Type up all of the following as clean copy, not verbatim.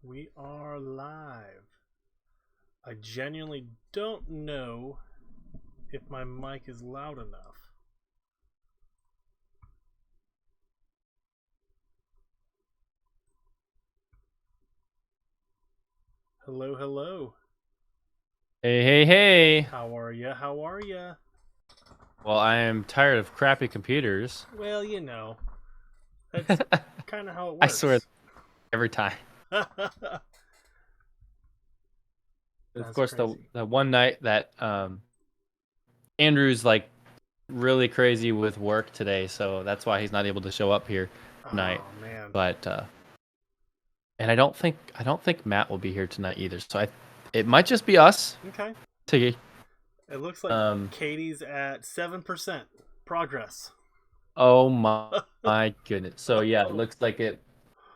We are live. I genuinely don't know if my mic is loud enough. Hello, hello. Hey, hey, hey. How are ya? How are ya? Well, I am tired of crappy computers. Well, that's kind of how it I swear, works. every time. Of That's course, crazy. the one night that Andrew's like really crazy with work today, so that's why he's not able to show up here tonight. Oh man. But and I don't think Matt will be here tonight either. So it might just be us. Okay. To It looks like Katie's at 7% progress. oh my goodness. So yeah, it looks like it.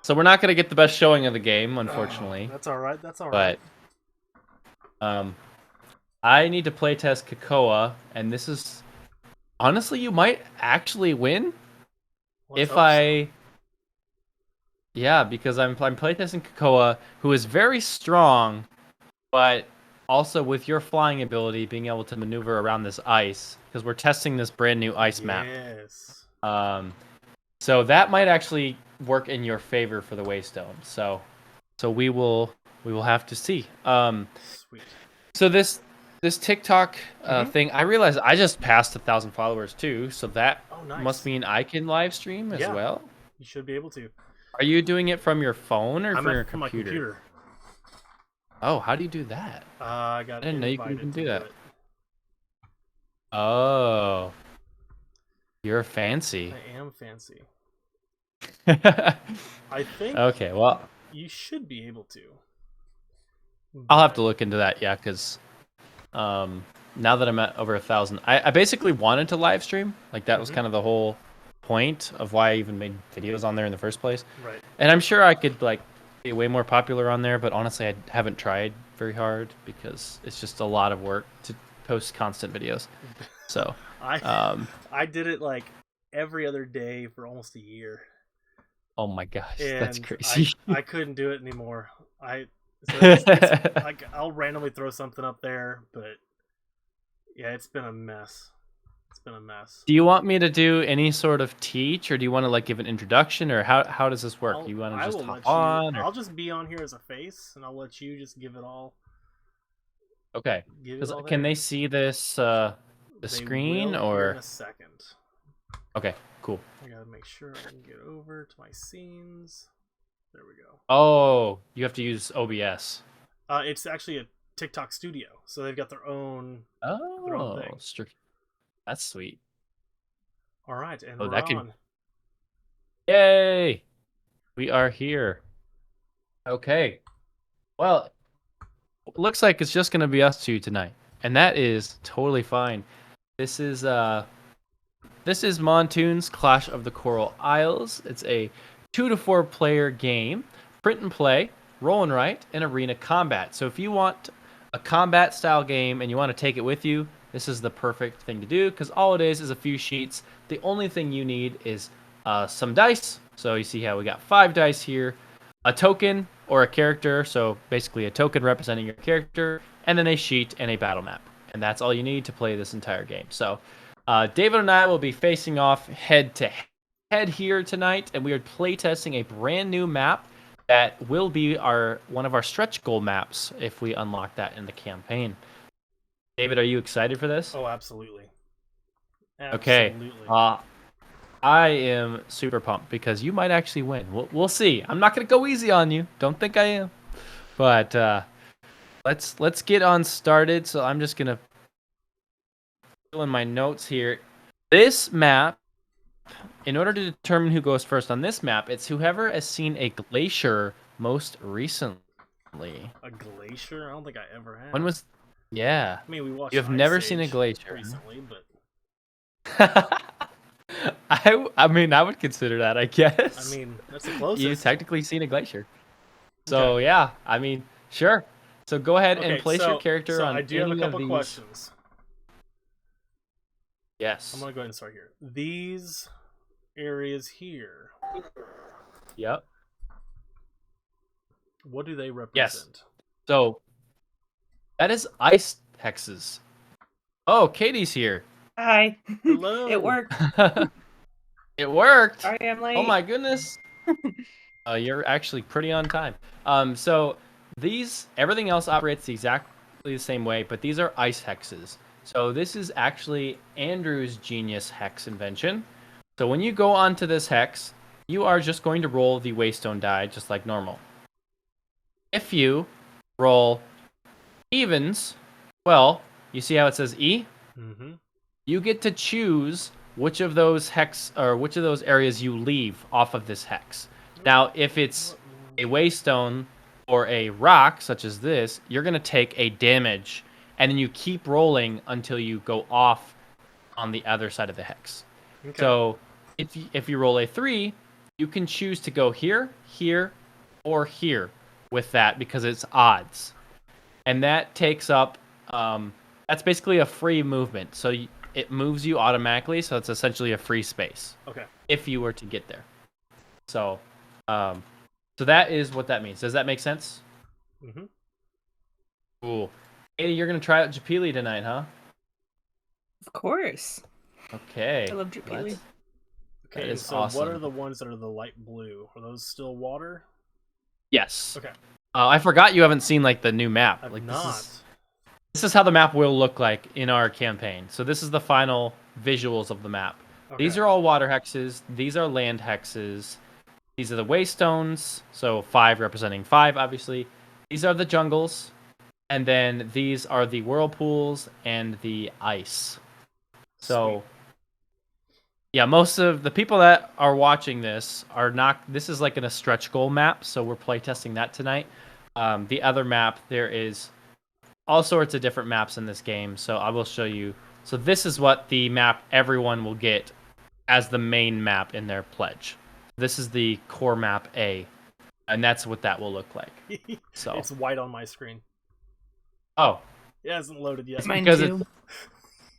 So we're not gonna get the best showing of the game, unfortunately. That's all right. That's all right. But I need to playtest Kakoa, and this is honestly, you might actually win Let's if hope so. yeah, because I'm playtesting Kakoa, who is very strong, but also with your flying ability, being able to maneuver around this ice, because we're testing this brand new ice map. Yes. So that might actually work in your favor for the Waystone. So we will have to see. Sweet. So this TikTok thing, I realized I just passed 1,000 followers too, so that nice. must mean I can live stream as well. You should be able to. Are you doing it from your phone or from your from my computer. Oh, how do you do that? I didn't know you could even do that. It. Oh, you're fancy. I am fancy. I think. Okay, well, you should be able to. I'll have to look into that, yeah, because now that I'm at over 1,000, I basically wanted to live stream. Like that was kind of the whole point of why I even made videos on there in the first place. Right. And I'm sure I could like be way more popular on there, but honestly, I haven't tried very hard because it's just a lot of work to post constant videos. So I did it like every other day for almost a year. Oh my gosh, and that's crazy. I couldn't do it anymore. It's like I'll randomly throw something up there, but yeah, it's been a mess. It's been a mess. Do you want me to do any sort of teach, or do you want to like give an introduction, or how does this work? You want to just hop on? Or... I'll just be on here as a face, and I'll let you just give it all. Okay. Can they see this the screen or in a second? Okay, cool. I gotta make sure I can get over to my scenes. There we go. Oh, you have to use OBS. It's actually a TikTok studio, so they've got their own thing. That's sweet. All right, and we're on. Yay! We are here. Okay. Well, it looks like it's just gonna be us two tonight, and that is totally fine. This is Montoons Clash of the Coral Isles. It's a 2 to 4 player game, print and play, roll and write, and arena combat. So if you want a combat style game and you want to take it with you, this is the perfect thing to do because all it is a few sheets. The only thing you need is some dice. So you see how we got 5 dice here, a token or a character. So basically a token representing your character, and then a sheet and a battle map. And that's all you need to play this entire game. So David and I will be facing off head to head here tonight, and we are playtesting a brand new map that will be one of our stretch goal maps if we unlock that in the campaign. David, are you excited for this? Oh, absolutely. Okay. I am super pumped because you might actually win. We'll see. I'm not gonna go easy on you. Don't think I am. But let's get on started. So I'm just gonna fill in my notes here. This map, in order to determine who goes first on this map, it's whoever has seen a glacier most recently. A glacier? I don't think I ever have. When was? Yeah. I mean, we watched. You have never seen a glacier recently, but. I mean, I would consider that, I guess. I mean, that's the closest. You've technically seen a glacier. So, yeah, I mean, sure. So go ahead and place your character on any of these. I do have a couple questions. Yes. I'm going to go ahead and start here. These areas here. Yep. What do they Yes. represent? So that is ice hexes. Oh, Katie's here. Hi. Hello. It worked. It worked. Sorry, I'm late. Oh my goodness. You're actually pretty on time. So everything else operates exactly the same way, but these are ice hexes. So this is actually Andrew's genius hex invention. So when you go onto this hex, you are just going to roll the waystone die just like normal. If you roll evens, well, you see how it says E? Mm-hmm. You get to choose which of those areas you leave off of this hex. Now, if it's a waystone or a rock, such as this, you're going to take a damage, and then you keep rolling until you go off on the other side of the hex. Okay. So, if you roll a 3, you can choose to go here, here, or here with that because it's odds. And that takes up, that's basically a free movement. So it moves you automatically, so it's essentially a free space. Okay. If you were to get there. So that is what that means. Does that make sense? Mm-hmm. Cool. Katie, you're going to try out Japili tonight, huh? Of course. Okay. I love Japili. Okay, That and is so awesome. what are the ones that are the light blue? Are those still water? Yes. Okay. I forgot you haven't seen like the new map. I've Like not. This is how the map will look like in our campaign. So this is the final visuals of the map. Okay. These are all water hexes. These are land hexes. These are the waystones. So 5 representing 5, obviously. These are the jungles. And then these are the whirlpools and the ice. So, yeah, most of the people that are watching this are not... This is like in a stretch goal map, so we're playtesting that tonight. The other map, there is all sorts of different maps in this game, so I will show you. So this is what the map everyone will get as the main map in their pledge. This is the core map A, and that's what that will look like. So It's white on my screen. Oh. It hasn't loaded yet. Mine because too.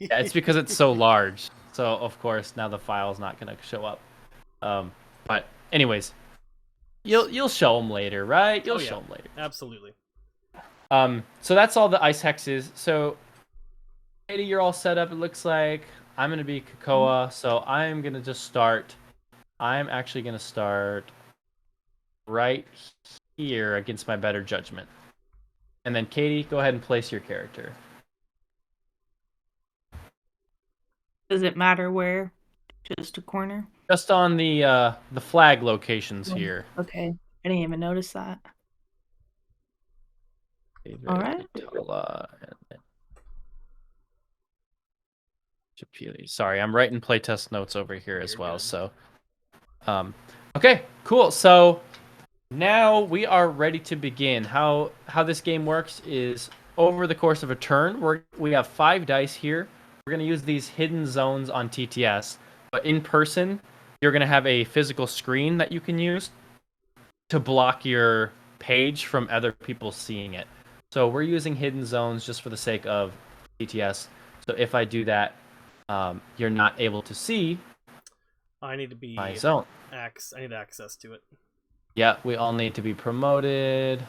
It's because it's so large. So of course now the file's not going to show up. But anyways, you'll show them later, right? You'll show them later. Absolutely. So that's all the ice hexes. So Katie, you're all set up. It looks like I'm gonna be Kakoa, so I'm gonna just start. I'm actually gonna start right here against my better judgment. And then Katie, go ahead and place your character. Does it matter where? Just a corner? Just on the flag locations here. Okay. I didn't even notice that. David, All right. Tala, and then Japili. Sorry, I'm writing playtest notes over here as well. Good. So, okay, cool. So now we are ready to begin. How this game works is over the course of a turn, we have 5 dice here. We're gonna use these hidden zones on TTS, but in person, you're gonna have a physical screen that you can use to block your page from other people seeing it. So we're using hidden zones just for the sake of TTS. So if I do that, you're not able to see I need to be my zone. I need access to it. Yeah, we all need to be promoted.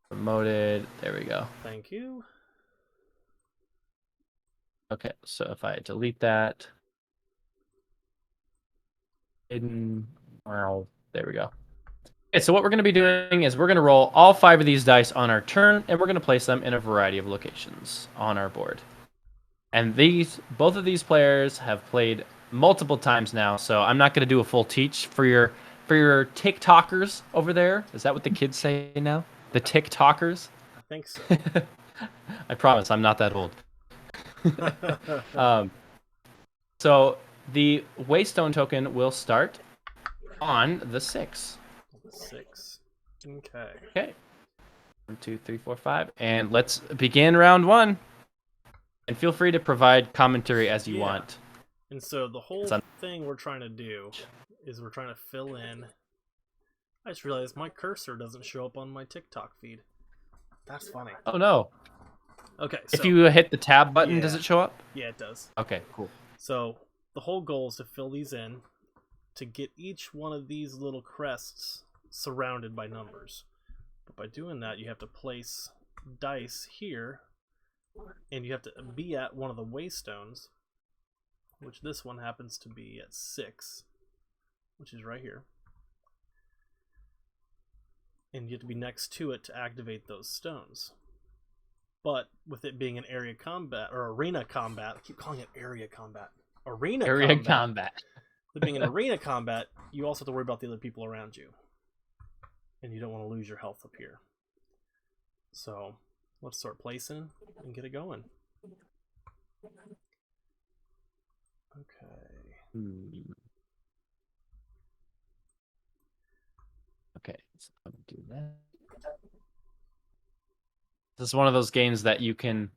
Promoted. There we go. Thank you. Okay, so if I delete that. Hidden. Well, there we go. Okay, so what we're going to be doing is we're going to roll all 5 of these dice on our turn, and we're going to place them in a variety of locations on our board. And both of these players have played multiple times now, so I'm not going to do a full teach for your TikTokers over there. Is that what the kids say now? The TikTokers? I think so. I promise I'm not that old. So the Waystone token will start on the 6. 6. Okay. Okay. 1, 2, 3, 4, 5. And let's begin round 1. And feel free to provide commentary as you want. And so the whole thing we're trying to do is we're trying to fill in. I just realized my cursor doesn't show up on my TikTok feed. That's funny. Oh no. Okay. If you hit the tab button, does Yeah. it show up? Yeah, it does. Okay, cool. So the whole goal is to fill these in, to get each one of these little crests surrounded by numbers. But by doing that, you have to place dice here, and you have to be at one of the waystones, which this one happens to be at 6, which is right here. And you have to be next to it to activate those stones. But with it being an area combat, or arena combat, I keep calling it area combat. Area combat. With being an arena combat, you also have to worry about the other people around you. And you don't want to lose your health up here. So, let's start placing and get it going. Okay. Okay, so I'll do that. This is one of those games that you can,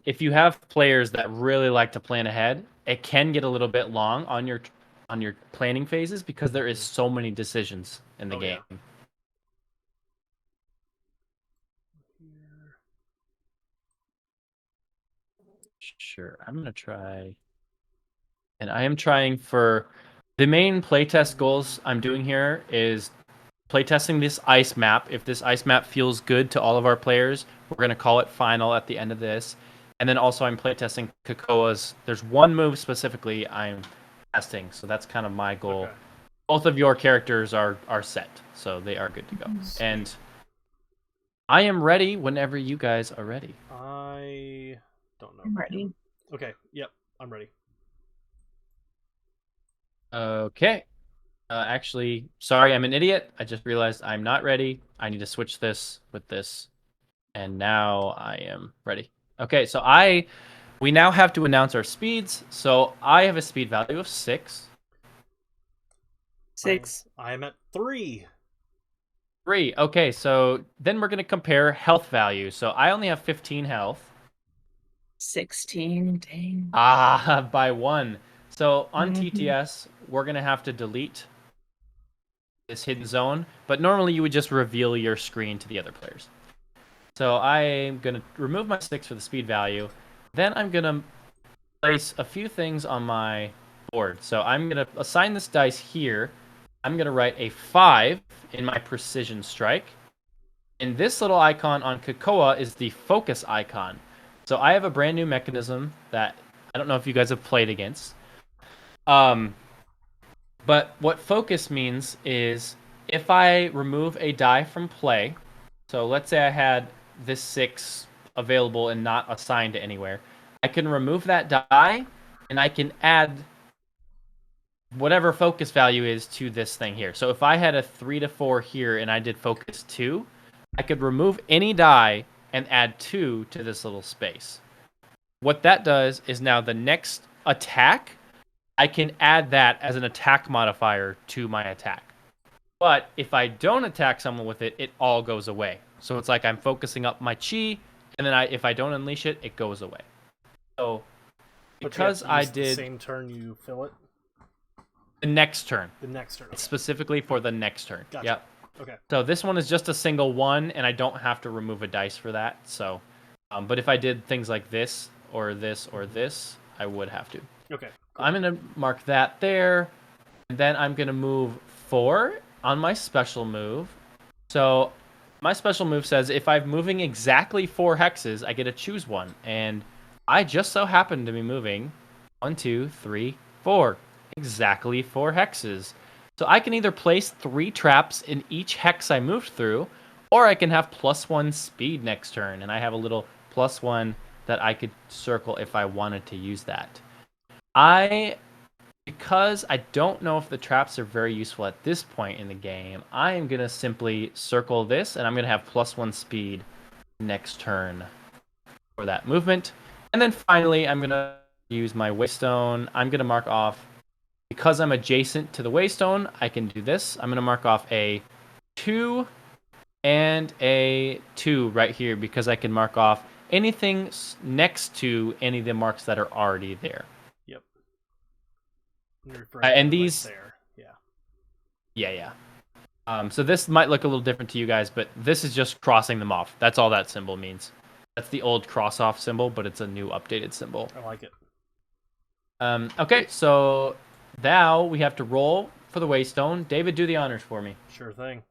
if you have players that really like to plan ahead, it can get a little bit long on your planning phases because there is so many decisions in the game. Yeah. Sure, I'm gonna try, and I am trying for the main playtest goals I'm doing here is playtesting this ice map. If this ice map feels good to all of our players, we're going to call it final at the end of this. And then also I'm playtesting Kakoa's. There's one move specifically I'm testing, so that's kind of my goal. Okay. Both of your characters are set, so they are good to go. Sweet. And I am ready whenever you guys are ready. I don't know. I'm ready. Okay, yep, I'm ready. Okay. Actually, sorry, I'm an idiot. I just realized I'm not ready. I need to switch this with this. And now I am ready. Okay, so we now have to announce our speeds. So I have a speed value of 6. 6. I am at 3. 3. Okay, so then we're going to compare health value. So I only have 15 health. 16, dang. By 1. So on TTS, we're going to have to delete this hidden zone, but normally you would just reveal your screen to the other players. So I'm going to remove my 6 for the speed value. Then I'm going to place a few things on my board. So I'm going to assign this dice here. I'm going to write a 5 in my precision strike. And this little icon on Kakoa is the focus icon. So I have a brand new mechanism that I don't know if you guys have played against. But what focus means is if I remove a die from play, so let's say I had this 6 available and not assigned to anywhere, I can remove that die and I can add whatever focus value is to this thing here. So if I had a 3 to 4 here and I did focus 2, I could remove any die and add 2 to this little space. What that does is now the next attack, I can add that as an attack modifier to my attack. But if I don't attack someone with it, it all goes away. So it's like I'm focusing up my chi, and then if I don't unleash it, it goes away. So because I did the same turn, you fill it. The next turn. The next turn. Okay. It's specifically for the next turn. Gotcha. Yep. Okay. So this one is just a single 1, and I don't have to remove a dice for that. So, but if I did things like this or this or this, I would have to. Okay. Cool. I'm gonna mark that there, and then I'm gonna move 4 on my special move. So my special move says if I'm moving exactly 4 hexes, I get to choose one, and I just so happen to be moving 1, 2, 3, 4, exactly 4 hexes. So I can either place 3 traps in each hex I moved through, or I can have +1 speed next turn, and I have a little +1 that I could circle if I wanted to use that. Because I don't know if the traps are very useful at this point in the game, I am going to simply circle this, and I'm going to have +1 speed next turn for that movement. And then finally, I'm going to use my waystone. I'm going to mark off, because I'm adjacent to the waystone, I can do this. I'm going to mark off a 2 and a 2 right here, because I can mark off anything next to any of the marks that are already there. Yep. And these... Right there. Yeah. So this might look a little different to you guys, but this is just crossing them off. That's all that symbol means. That's the old cross-off symbol, but it's a new updated symbol. I like it. Okay, so now we have to roll for the waystone. David, do the honors for me. Sure thing.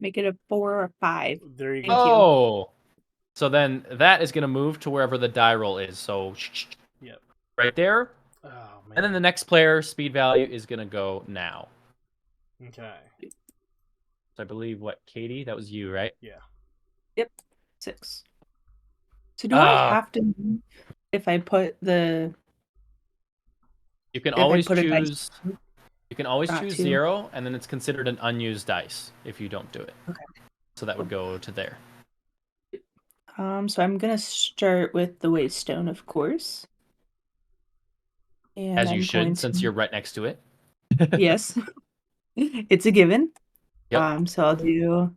Make it a 4 or 5. There you go. Thank you. Oh, so then that is going to move to wherever the die roll is. So, Yep. right there. Oh man. And then the next player speed value is going to go now. Okay. So I believe Katie? That was you, right? Yeah. Yep. 6. So do I have to move if I put the? You can if I always put a dice? choose. You can always Not choose to. 0, and then it's considered an unused dice if you don't do it. Okay. So that would go to there. So I'm gonna start with the waystone, of course. And As you I'm should, going since to... you're right next to it. Yes. It's a given. Yep. So I'll do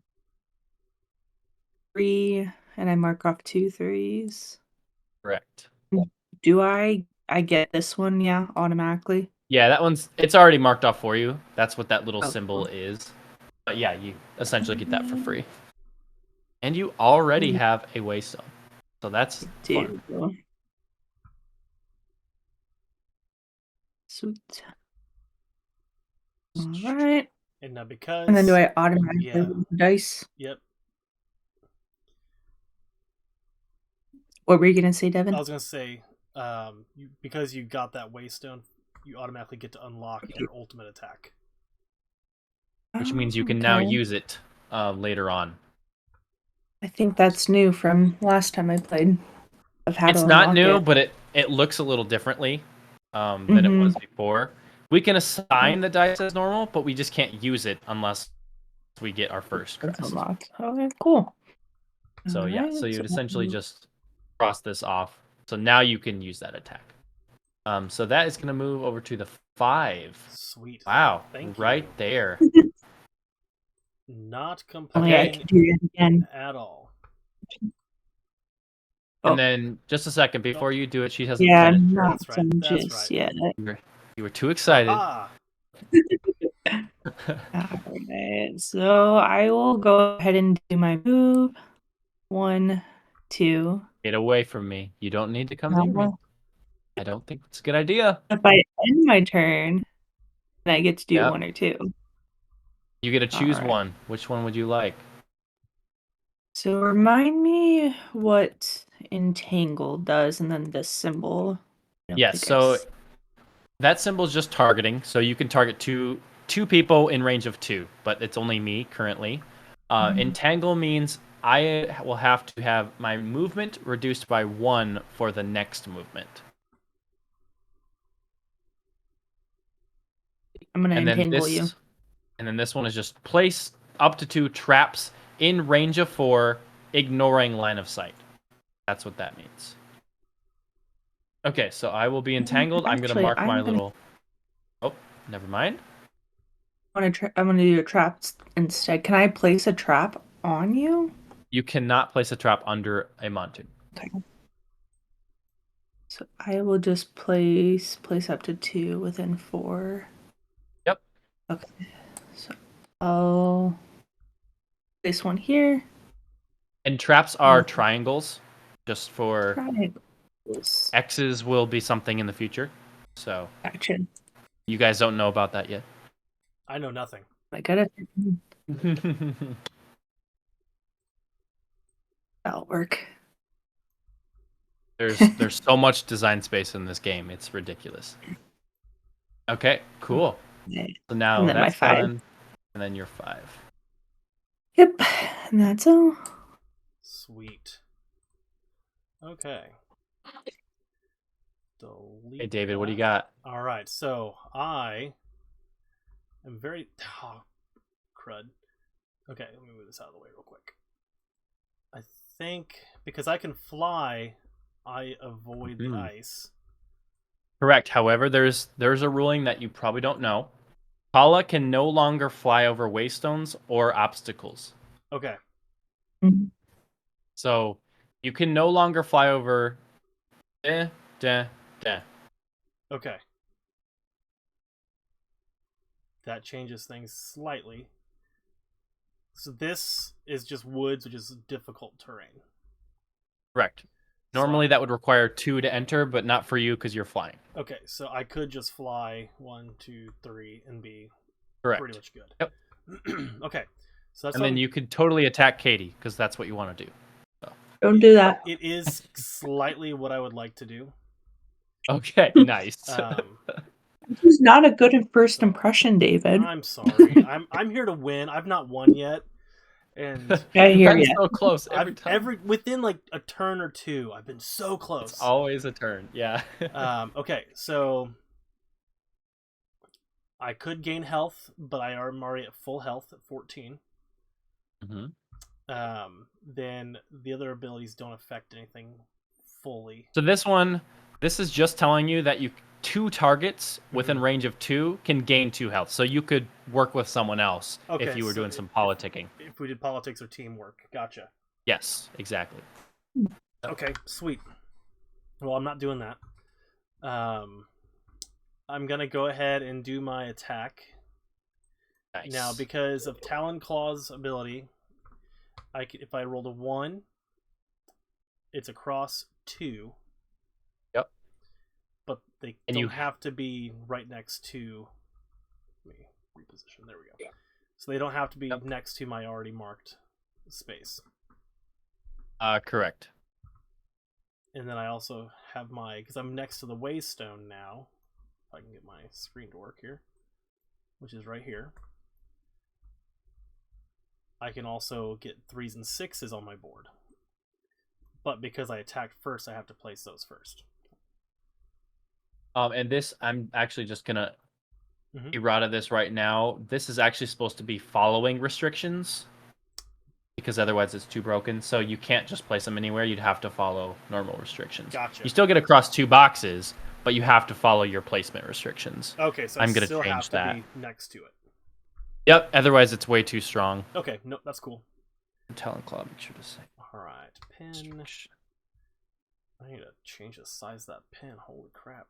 3, and I mark off 2 3s. Correct. Do I get this one? Yeah, automatically. Yeah, that one's it's already marked off for you. That's what that little Oh, symbol cool. is. But yeah, you essentially get that for free. And you already have a waystone. So that's fun. Sweet. All right. And now because. And then do I automatically roll the dice? Yep. What were you gonna say, Devin? I was gonna say, because you got that waystone, you automatically get to unlock your ultimate attack. Which means you can now use it later on. I think that's new from last time I played. It's not new, but it looks a little differently than it was before. We can assign the dice as normal, but we just can't use it unless we get our first crest. Okay, cool. So yeah, so you'd essentially just cross this off. So now you can use that attack. So that is going to move over to the 5. Sweet. Wow, Thank right you. there. Not complaining at all. And then just a second before you do it, she hasn't finished. That's right. That's right. You were too excited. Alright, so I will go ahead and do my move. 1, 2. Get away from me. You don't need to come near me. I don't think it's a good idea. If I end my turn, then I get to do 1 or 2. You get to choose one. Which one would you like? So remind me what Entangle does, and then this symbol. Yes, so that symbol is just targeting. So you can target two people in range of 2, but it's only me currently. Entangle means I will have to have my movement reduced by 1 for the next movement. I'm going to entangle you. And then this one is just place up to 2 traps in range of 4, ignoring line of sight. That's what that means. Okay, so I will be entangled. I'm going to mark my little... Oh, never mind. I'm going to do a trap instead. Can I place a trap on you? You cannot place a trap under a Montoon. Okay. So I will just place up to 2 within 4. Yep. Okay. So I'll place one here. And traps are triangles, just for... Triangles. X's will be something in the future. So action. You guys don't know about that yet. I know nothing. I gotta. That'll work. There's so much design space in this game. It's ridiculous. Okay, cool. So now that's done, and then you're 5. Yep, and that's all. Sweet. Okay. Delete hey, David, what do you got? All right, so I am very... Oh, crud. Okay, let me move this out of the way real quick. I think because I can fly, I avoid the ice. Correct. However, there's a ruling that you probably don't know. Paula can no longer fly over waystones or obstacles. Okay. Mm-hmm. So you can no longer fly over. Okay. That changes things slightly. So this is just woods, which is difficult terrain. Correct. Normally that would require 2 to enter, but not for you because you're flying. Okay, so I could just fly 1, 2, 3 and be Correct. pretty much good. Yep. Okay, so that's. And then you could totally attack Katie because that's what you want to do. So. Don't do that. It is slightly what I would like to do. Okay, nice. This is not a good first impression, David. I'm sorry. I'm here to win. I've not won yet. And I hear you. So close every time. Within like a turn or two, I've been so close. It's always a turn, yeah. Okay, so I could gain health, but I am already at full health at 14. Mm-hmm. Then the other abilities don't affect anything fully. So this is just telling you that 2 targets within range of 2 can gain 2 health. So you could work with someone else if you were doing some politicking. If we did politics or teamwork. Gotcha. Yes, exactly. Okay, sweet. Well, I'm not doing that. I'm going to go ahead and do my attack. Nice. Now, because of Talon Claw's ability, if I rolled a 1, it's across 2. Yep. But they don't have to be right next to... Let me reposition. There we go. So they don't have to be next to my already marked space. Correct. And then I also have because I'm next to the Waystone now. If I can get my screen to work here, which is right here. I can also get 3s and 6s on my board. But because I attacked first, I have to place those first. And this, I'm actually just gonna errata this right now. This is actually supposed to be following restrictions, because otherwise it's too broken. So you can't just place them anywhere. You'd have to follow normal restrictions. Gotcha. You still get across 2 boxes, but you have to follow your placement restrictions. Okay, so I'm gonna still change have that. to be next to it. Yep. Otherwise, it's way too strong. Okay, no, that's cool. Talon Claw, make sure to say. All right, pin. I need to change the size of that pin. Holy crap!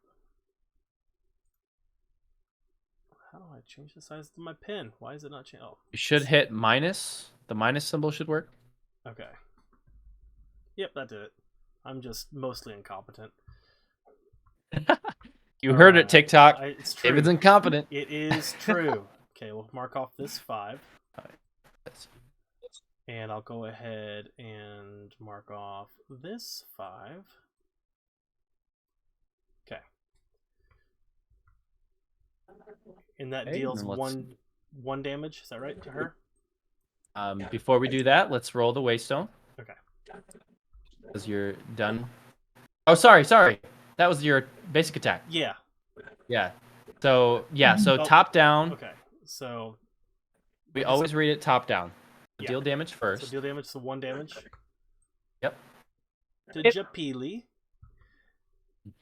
How do I change the size of my pin? Why is it not changing? Oh, you should hit minus. The minus symbol should work. Okay. Yep, that did it. I'm just mostly incompetent. You heard it, TikTok. It's true. David's incompetent. It is true. Okay, we'll mark off this 5. And I'll go ahead and mark off this 5. Okay. And that deals one damage. Is that right to her? Before we do that, let's roll the Waystone. Okay. Because you're done. Oh, sorry. That was your basic attack. Yeah. Yeah. So top down. Okay. So we always read it top down. Yeah. Deal damage first. So deal damage, so 1 damage. Yep. To Japili.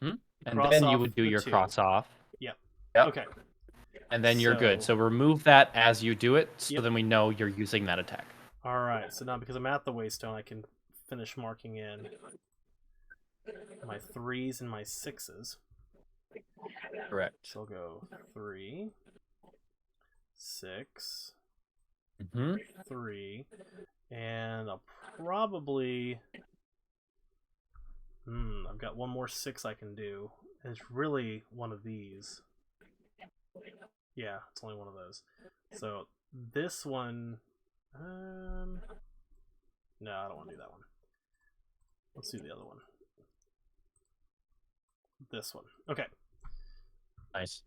And then you would do your 2. cross off. Yep. Yep. Okay. And then you're good. So remove that as you do it, so then we know you're using that attack. All right. So now because I'm at the Waystone, I can finish marking in my 3s and my 6s. Correct. So I'll go 3, 6, 3, and I'll probably... I've got one more 6 I can do. And it's really one of these. Yeah, it's only one of those. So this one... no, I don't want to do that one. Let's do the other one. This one. Okay. Nice.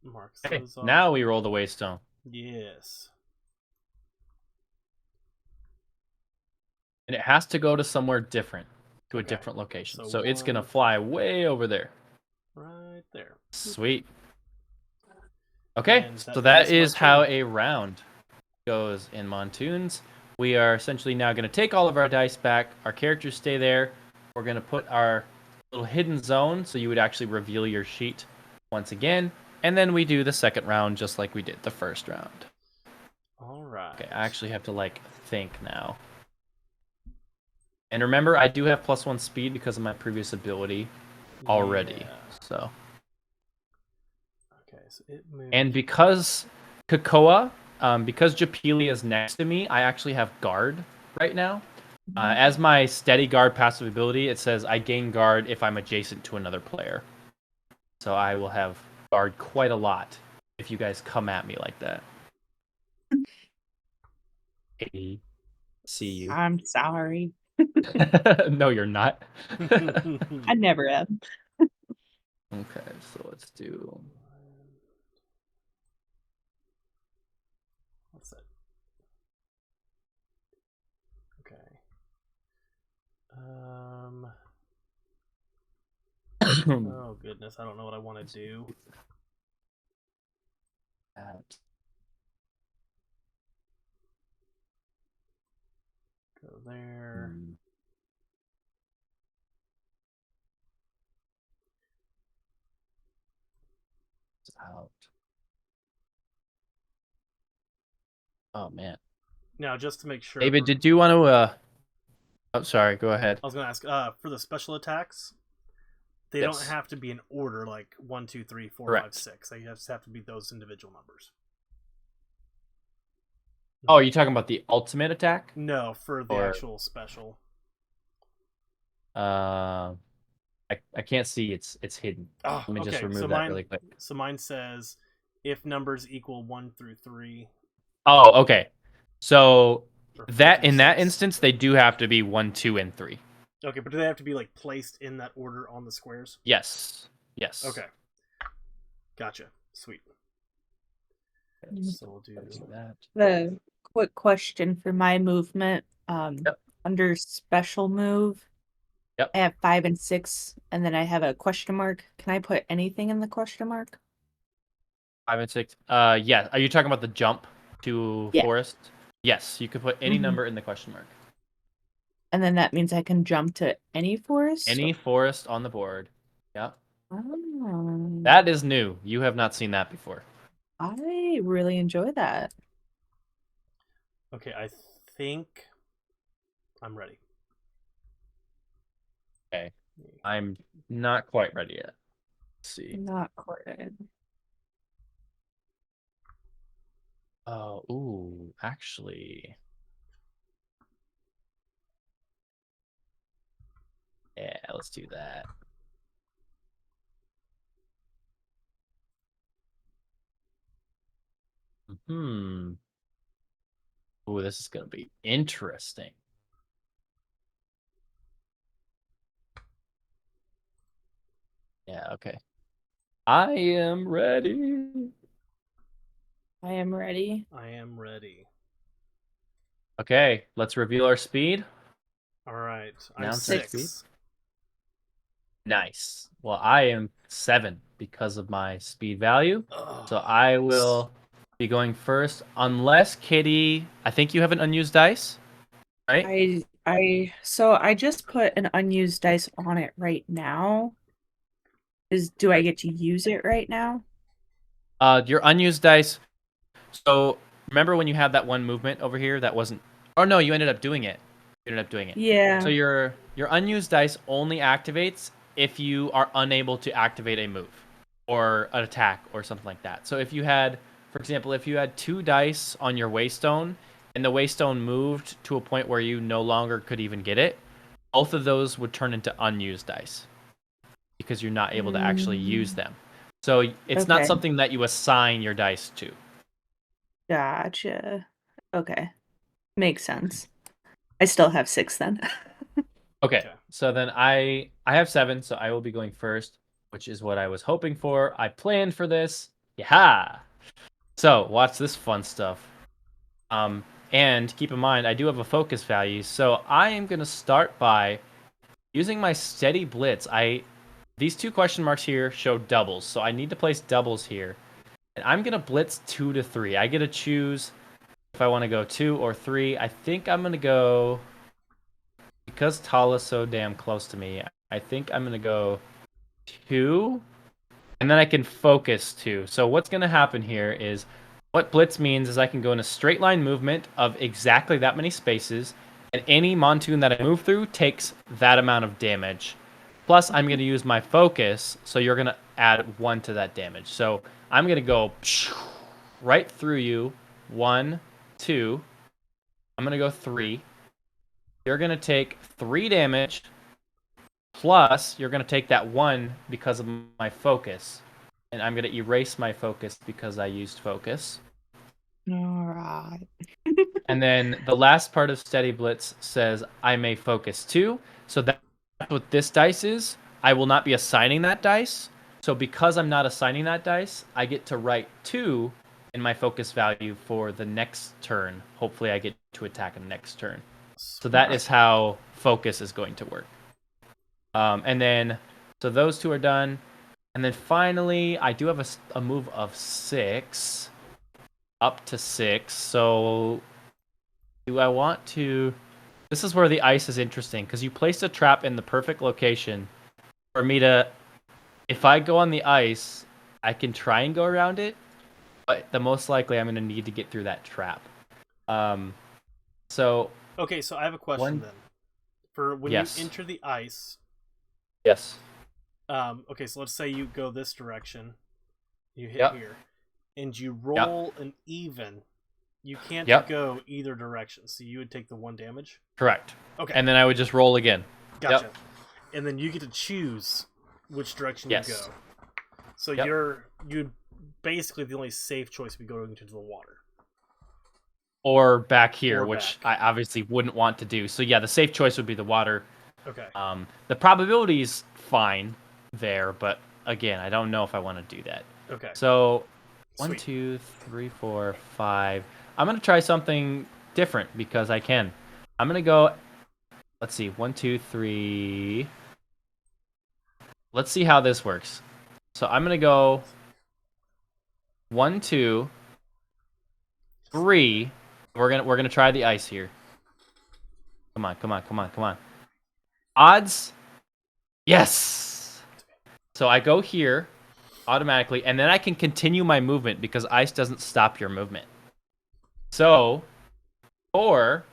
Mark Okay, those off. now we roll the Waystone. Yes. And it has to go to somewhere different, to a different location. So it's going to fly way over there. Right there. Sweet. Okay, And so that is how a round goes in Montoons. We are essentially now going to take all of our dice back. Our characters stay there. We're going to put our little hidden zone, so you would actually reveal your sheet once again. And then we do the second round just like we did the first round. All right. Okay, I actually have to, think now. And remember, I do have +1 speed because of my previous ability already. Yeah. So. Okay, so it moves. And because because Japili is next to me, I actually have guard right now. As my steady guard passive ability, it says I gain guard if I'm adjacent to another player. So I will have guard quite a lot if you guys come at me like that. Hey, see you. I'm sorry. No, you're not. I never am. Okay, so let's do. What's that? Okay. Oh goodness, I don't know what I want to do. Go there. Out. Oh man. Now, just to make sure, David, did you want to? Oh, sorry. Go ahead. I was going to ask for the special attacks. They don't have to be in order like 1, 2, 3, 4, Correct. 5, 6. They just have to be those individual numbers. Oh, are you talking about the ultimate attack? No, for the actual special. I can't see. It's hidden. Oh, Let me just remove so that really quick. So mine says if numbers equal 1 through 3. Oh, okay. So that in that instance, they do have to be 1, 2, and 3. Okay, but do they have to be like placed in that order on the squares? Yes. Okay. Gotcha. Sweet. So we'll do that. The quick question for my movement. Under special move, I have 5 and 6, and then I have a question mark. Can I put anything in the question mark? 5 and 6. Yeah. Are you talking about the jump to forest? Yes, you could put any number in the question mark. And then that means I can jump to any forest? Any forest on the board. Yeah. Oh. That is new. You have not seen that before. I really enjoy that. Okay, I think I'm ready. Okay. I'm not quite ready yet. Let's see. Not quite. Oh, ooh, actually. Yeah, let's do that. Ooh, this is gonna be interesting. Yeah, okay. I am ready. I am ready. I am ready. Okay, let's reveal our speed. All right. I'm Now 6. Nice. Well, I am 7 because of my speed value. So I will be going first, unless Kitty. I think you have an unused dice, right? So I just put an unused dice on it right now. Do I get to use it right now? Your unused dice. So remember when you had that one movement over here that wasn't. Oh no, you ended up doing it. Yeah. So your unused dice only activates if you are unable to activate a move or an attack or something like that. So if you had, for example, if you had 2 dice on your waystone and the waystone moved to a point where you no longer could even get it, both of those would turn into unused dice because you're not able to actually use them. So it's not something that you assign your dice to. Gotcha. Okay. Makes sense. I still have 6 then. Okay. So then I have 7, so I will be going first, which is what I was hoping for. I planned for this. Yeah. So watch this fun stuff. And keep in mind, I do have a focus value, so I am gonna start by using my steady blitz. These 2 question marks here show doubles, so I need to place doubles here. And I'm gonna blitz 2 to 3. I get to choose if I want to go 2 or 3. I think I'm gonna go, because Tala's so damn close to me, I think I'm gonna go 2, and then I can focus 2. So what's gonna happen here is, what blitz means is I can go in a straight line movement of exactly that many spaces, and any Montoon that I move through takes that amount of damage. Plus, I'm going to use my focus, so you're going to add 1 to that damage. So I'm going to go right through you. 1, 2. I'm going to go 3. you're going to take 3 damage, plus you're going to take that 1 because of my focus. And I'm going to erase my focus because I used focus. Alright. And then the last part of Steady Blitz says I may focus 2. So that's what this dice is. I will not be assigning that dice. So because I'm not assigning that dice, I get to write 2 in my focus value for the next turn. Hopefully I get to attack in the next turn. So that is how focus is going to work. And then, so those 2 are done. And then finally, I do have a move of 6. Up to 6. So do I want to... This is where the ice is interesting, because you placed a trap in the perfect location for me to... If I go on the ice, I can try and go around it, but the most likely I'm going to need to get through that trap. So... Okay, so I have a question then. For when you enter the ice... Yes. Okay, so let's say you go this direction. You hit here. And you roll an even. You can't go either direction, so you would take the 1 damage? Correct. Okay. And then I would just roll again. Gotcha. And then you get to choose which direction you go. So you'd basically the only safe choice would be going into the water. Or back here, which I obviously wouldn't want to do. So yeah, the safe choice would be the water. Okay. The probability's fine there, but again, I don't know if I want to do that. Okay. So 1, 2, 3, 4, 5. I'm going to try something different because I can. I'm going to go, let's see, 1, 2, 3. Let's see how this works. So I'm going to go 1, 2, 3. We're going to try the ice here. Come on. Odds? Yes. So I go here automatically, and then I can continue my movement because ice doesn't stop your movement. So 4,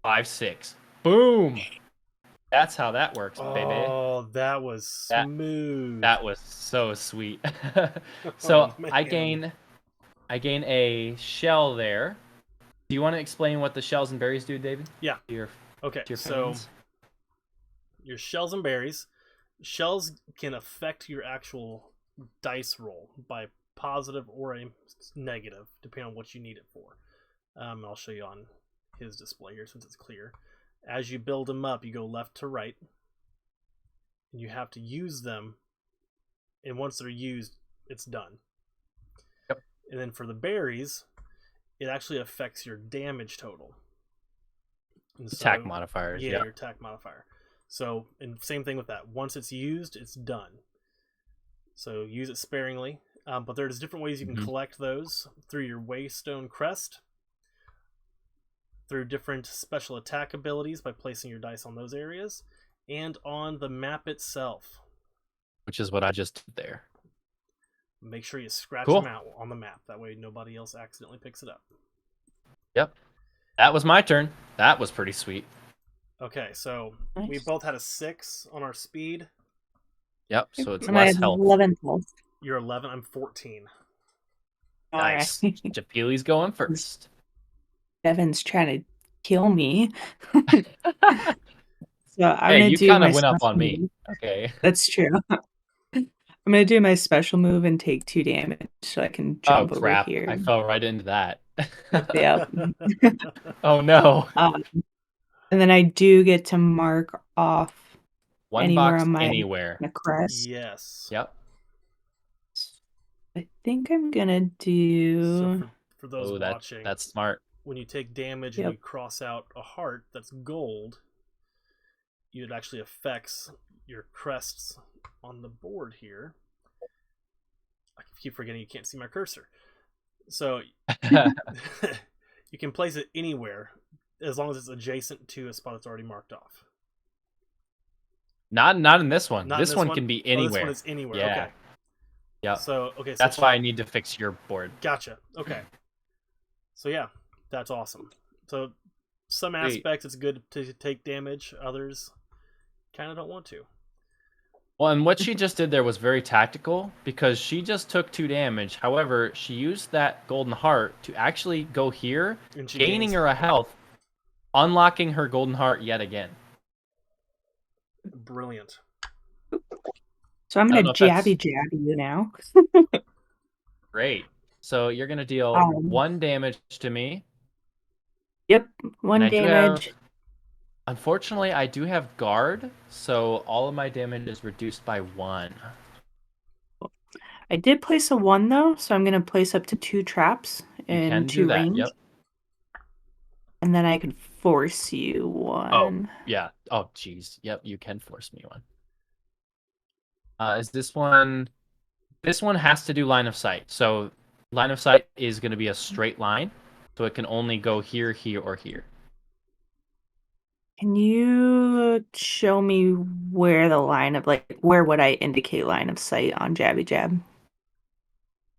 5, 6. Boom. That's how that works, baby. Oh, that was smooth. That was so sweet. So I gain a shell there. Do you want to explain what the shells and berries do, David? Yeah. Okay. So your shells and berries. Shells can affect your actual dice roll by positive or a negative, depending on what you need it for. I'll show you on his display here since it's clear. As you build them up, you go left to right. And you have to use them. And once they're used, it's done. Yep. And then for the berries, it actually affects your damage total. Attack modifiers. Yeah, your attack modifier. So, and same thing with that. Once it's used, it's done. So use it sparingly. But there's different ways you can collect those through your Waystone Crest, through different special attack abilities by placing your dice on those areas, and on the map itself. Which is what I just did there. Make sure you scratch them out on the map. That way nobody else accidentally picks it up. Yep. That was my turn. That was pretty sweet. Okay, so we both had a 6 on our speed. Yep, so it's less health. 11 health. You're 11, I'm 14. Nice. Japili's going first. Devin's trying to kill me. So I'm you kind of went up on me. Okay. That's true. I'm going to do my special move and take 2 damage so I can jump over here. I fell right into that. Yep. Oh, no. And then I do get to mark off one box anywhere. Crest. Yes. Yep. I think I'm going to do... So for those watching, that's smart. When you take damage and you cross out a heart that's gold, it actually affects your crests on the board here. I keep forgetting you can't see my cursor. So you can place it anywhere as long as it's adjacent to a spot that's already marked off. Not in this one. This one can be anywhere. This one is anywhere. Yeah. Okay. Yeah. So that's why I need to fix your board. Gotcha. Okay. So yeah, that's awesome. So some aspects it's good to take damage. Others kind of don't want to. Well, and what she just did there was very tactical because she just took 2 damage. However, she used that golden heart to actually go here, gaining her a health, unlocking her golden heart yet again. Brilliant. So I'm gonna jabby you now. Great. So you're gonna deal 1 damage to me. Yep, 1 damage. Unfortunately, I do have guard, so all of my damage is reduced by 1. I did place a 1 though, so I'm gonna place up to 2 traps in 2 range. Yep. And then I can force you 1. Oh, yeah. Oh, jeez. Yep, you can force me 1. Is this one? This one has to do line of sight. So line of sight is going to be a straight line, so it can only go here, here, or here. Can you show me where the line of where would I indicate line of sight on Jabby Jab?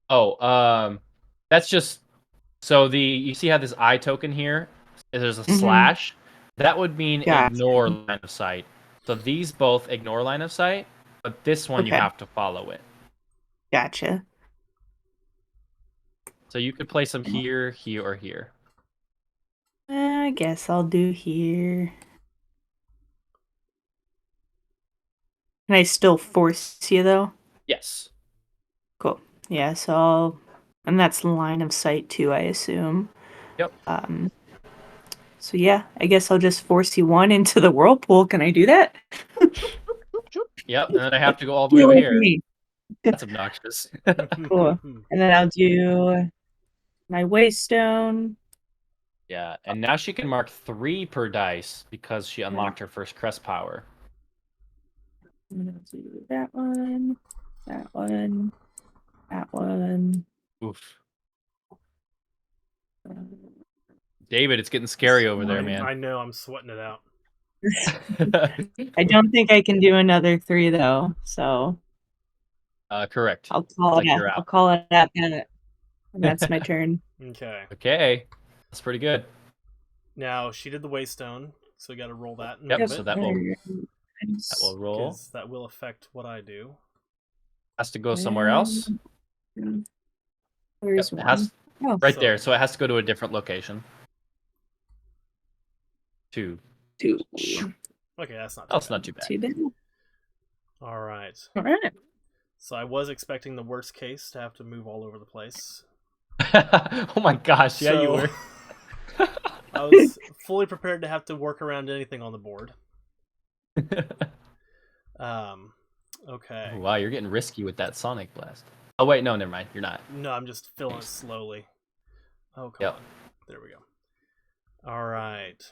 Oh, that's just so you see how this eye token here? There's a slash. That would mean ignore line of sight. So these both ignore line of sight, but this one you have to follow it. Gotcha. So you could place them here, here, or here. I guess I'll do here. Can I still force you though? Yes. Cool. Yeah, so and that's line of sight too, I assume. Yep. So yeah, I guess I'll just force you 1 into the whirlpool. Can I do that? Yep, and then I have to go all the way over here. That's obnoxious. Cool. And then I'll do my waystone. Yeah, and now she can mark 3 per dice because she unlocked her first crest power. I'm gonna do that one, that one, that one. Oof. David, it's getting scary over there, man. I know, I'm sweating it out. I don't think I can do another 3 though, so. Correct. I'll call it out, and that's my turn. Okay. Okay, that's pretty good. Now she did the waystone, so we got to roll that. Yep. So that will roll. That will affect what I do. Has to go somewhere else. Where's one? Right there. So it has to go to a different location. 2. Okay, that's not. That's not too bad. All right. All right. So I was expecting the worst case to have to move all over the place. Oh my gosh! Yeah, you were. I was fully prepared to have to work around anything on the board. Okay. Wow, you're getting risky with that Sonic Blast. Oh wait, no, never mind. You're not. No, I'm just filling it slowly. Oh, come on. There we go. All right.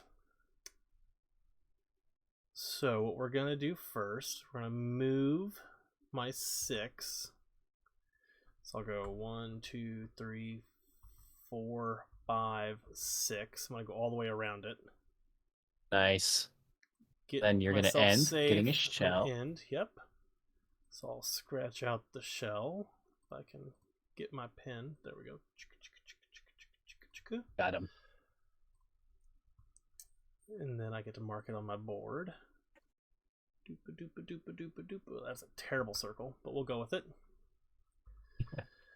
So what we're gonna do first, we're gonna move my 6. So I'll go 1, 2, 3, 4, 5, 6. I'm gonna go all the way around it. Nice. Then you're gonna end getting a shell. Yep. So I'll scratch out the shell. If I can get my pen. There we go. Got him. And then I get to mark it on my board. Doopa doopa doopa doopa doopa. That's a terrible circle, but we'll go with it.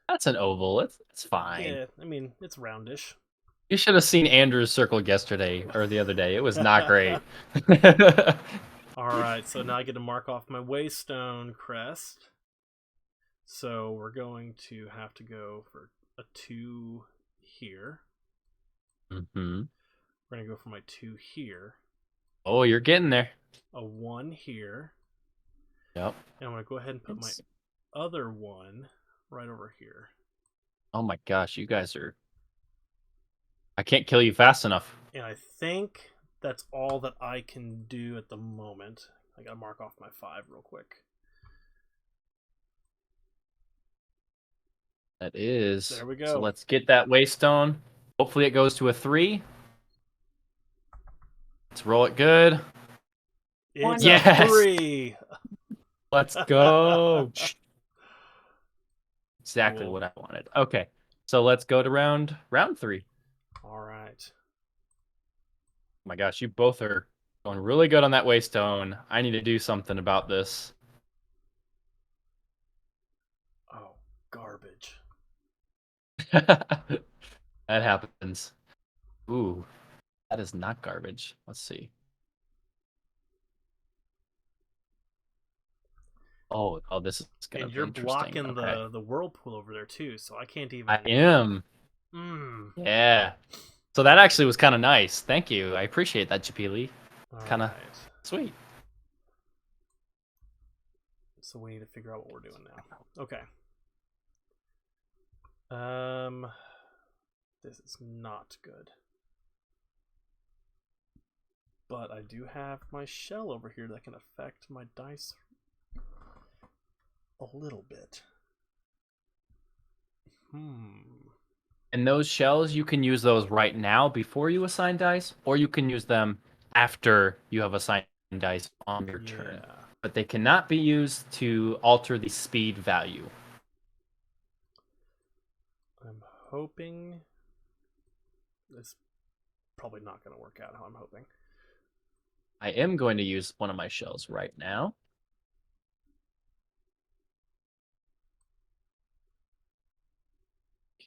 That's an oval. It's fine. Yeah, I mean, it's roundish. You should have seen Andrew's circle yesterday or the other day. It was not great. All right, so now I get to mark off my waystone crest. So we're going to have to go for a 2 here. Mm-hmm. We're going to go for my 2 here. Oh, you're getting there. A 1 here. Yep. And I'm going to go ahead and put my other 1 right over here. Oh my gosh, you guys are... I can't kill you fast enough. And I think that's all that I can do at the moment. I gotta mark off my 5 real quick. That is. There we go. So let's get that waystone. Hopefully it goes to a 3. Let's roll it good. It's a 3. Let's go. Exactly what I wanted. Okay, so let's go to round 3. All right. Oh my gosh, you both are going really good on that waystone. I need to do something about this. Oh, garbage. That happens. Ooh, That is not garbage. Let's see. Oh, this is gonna be interesting. And you're blocking the whirlpool over there too, so I can't even. I am. Yeah. So that actually was kind of nice. Thank you. I appreciate that, Japili. Kind of sweet. So we need to figure out what we're doing now. Okay. This is not good. But I do have my shell over here that can affect my dice a little bit. And those shells, you can use those right now before you assign dice, or you can use them after you have assigned dice on your turn. But they cannot be used to alter the speed value. I'm hoping it's probably not going to work out how I'm hoping. I am going to use one of my shells right now.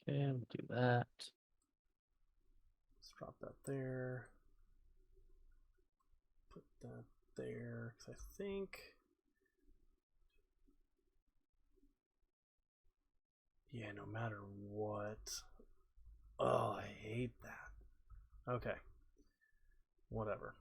Okay, we'll do that. Let's drop that there. Put that there, because I think... Yeah, no matter what... Oh, I hate that. Okay. Whatever.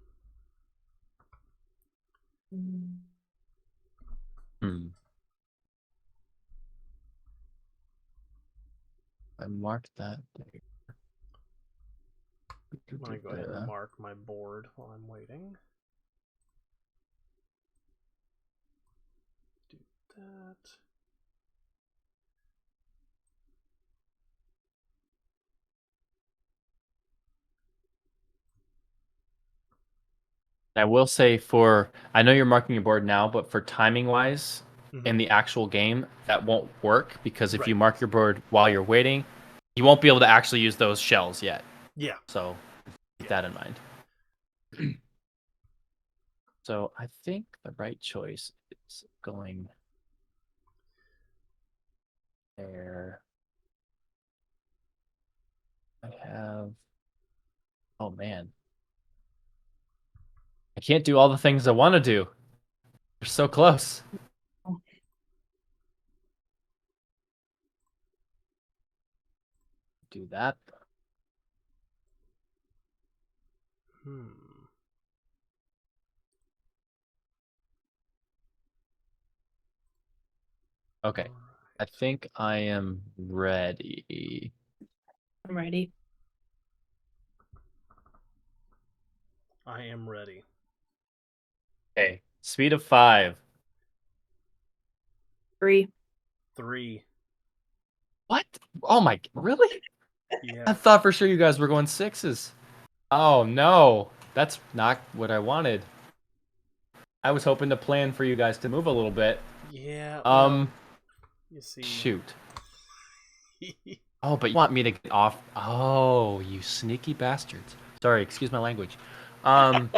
I marked that there. I'm going to go ahead and mark my board while I'm waiting. Do that. I will say I know you're marking your board now, but for timing wise, in the actual game, that won't work because if you mark your board while you're waiting, you won't be able to actually use those shells yet. Yeah. So keep that in mind. So I think the right choice is going there. I have... Oh, man. I can't do all the things I want to do. They're so close. Do that. Okay. I think I am ready. I'm ready. I am ready. Okay. Speed of 5. 3. What? Oh my... Really? Yeah. I thought for sure you guys were going 6s. Oh, no. That's not what I wanted. I was hoping to plan for you guys to move a little bit. Yeah, well, you see. Shoot. Oh, but you want me to get off... Oh, you sneaky bastards. Sorry, excuse my language. Now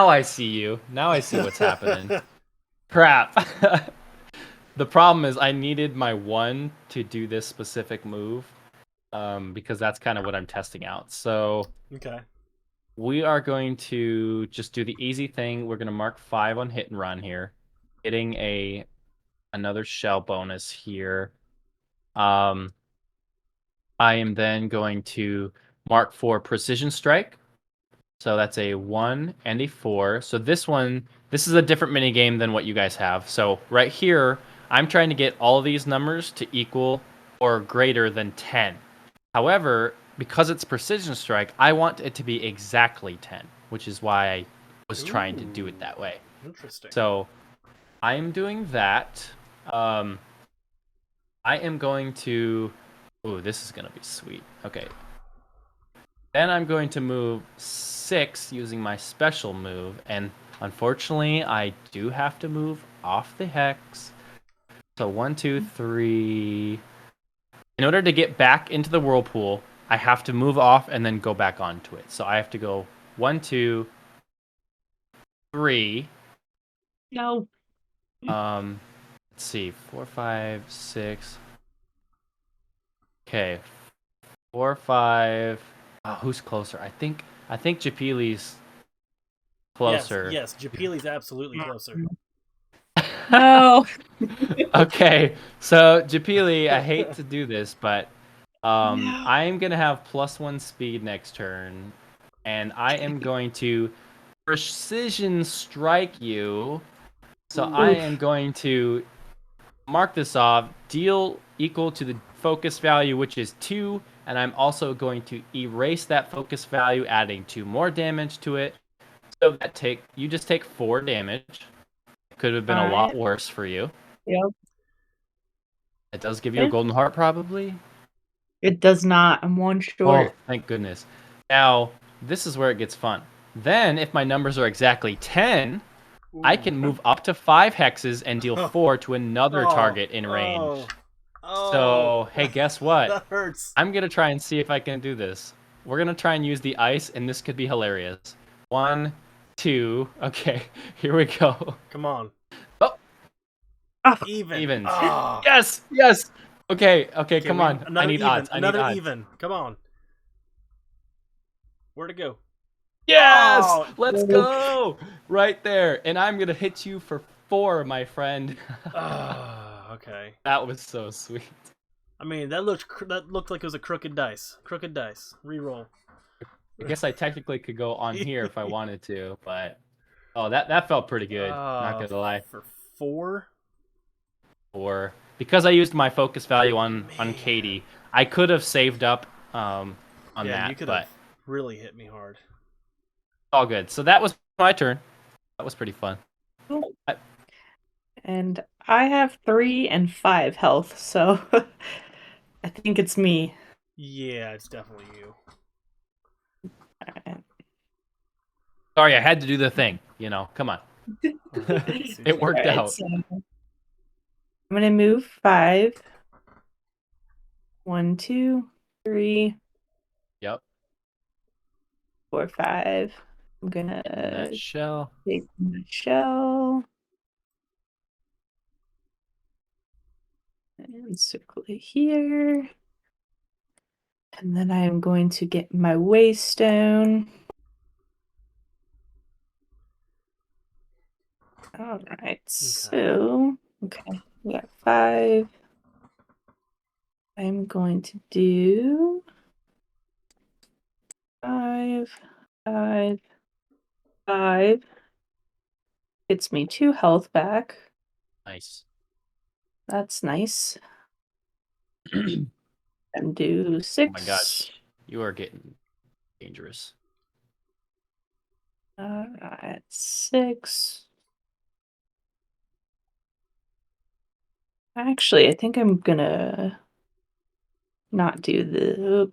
I see you. Now I see what's happening. Crap. The problem is I needed my 1 to do this specific move. Because that's kind of what I'm testing out. So okay. We are going to just do the easy thing. We're going to mark 5 on hit and run here. Getting another shell bonus here. I am then going to mark for precision strike. So that's a 1 and a 4. So this is a different mini game than what you guys have. So right here, I'm trying to get all of these numbers to equal or greater than 10. However, because it's precision strike, I want it to be exactly 10, which is why I was trying to do it that way. Interesting. So I am doing that. I am going to... Ooh, this is going to be sweet. Okay. Then I'm going to move 6 using my special move. And unfortunately, I do have to move off the hex. So 1, 2, 3... In order to get back into the whirlpool, I have to move off and then go back onto it. So I have to go 1, 2, 3. No. Let's see, 4, 5, 6. Okay, 4, 5. who's closer? I think Japili's closer. Yes, Japili's absolutely closer. No. Okay, so Japili, I hate to do this, but I'm gonna have +1 speed next turn, and I am going to precision strike you. So I am going to mark this off, deal equal to the focus value, which is 2, and I'm also going to erase that focus value, adding 2 more damage to it. So that you just take 4 damage. Could have been a lot worse for you. Yep. It does give you a golden heart, probably. It does not. I'm 1 short. Oh, thank goodness. Now, this is where it gets fun. Then, if my numbers are exactly 10, I can move up to 5 hexes and deal 4 to another target in range. So, hey, guess what? That hurts. I'm going to try and see if I can do this. We're going to try and use the ice, and this could be hilarious. 1, 2. Okay, here we go. Come on. Oh. Even. Oh. Yes. Okay, come on. I need odds. Another even. Come on. Where'd it go? Yes! Let's go! Right there. And I'm going to hit you for 4, my friend. Okay. That was so sweet. I mean, that looked like it was a crooked dice. Crooked dice. Reroll. I guess I technically could go on here if I wanted to, but that felt pretty good. Not gonna lie. For 4. 4. Because I used my focus value on Katie, I could have saved up on that. You could have really hit me hard. All good. So that was my turn. That was pretty fun. And I have 3 and 5 health, so I think it's me. Yeah, it's definitely you. Sorry, I had to do the thing. Come on. It worked out. So I'm gonna move 5. 1, 2, 3. Yep. 4, 5. I'm gonna shell. take the shell and circle it here. And then I'm going to get my waystone. All right, so we got 5. I'm going to do 5, 5, 5. Gets me 2 health back. Nice. That's nice. And do 6. Oh my gosh, you are getting dangerous. All right, 6. Actually, I think I'm gonna not do the.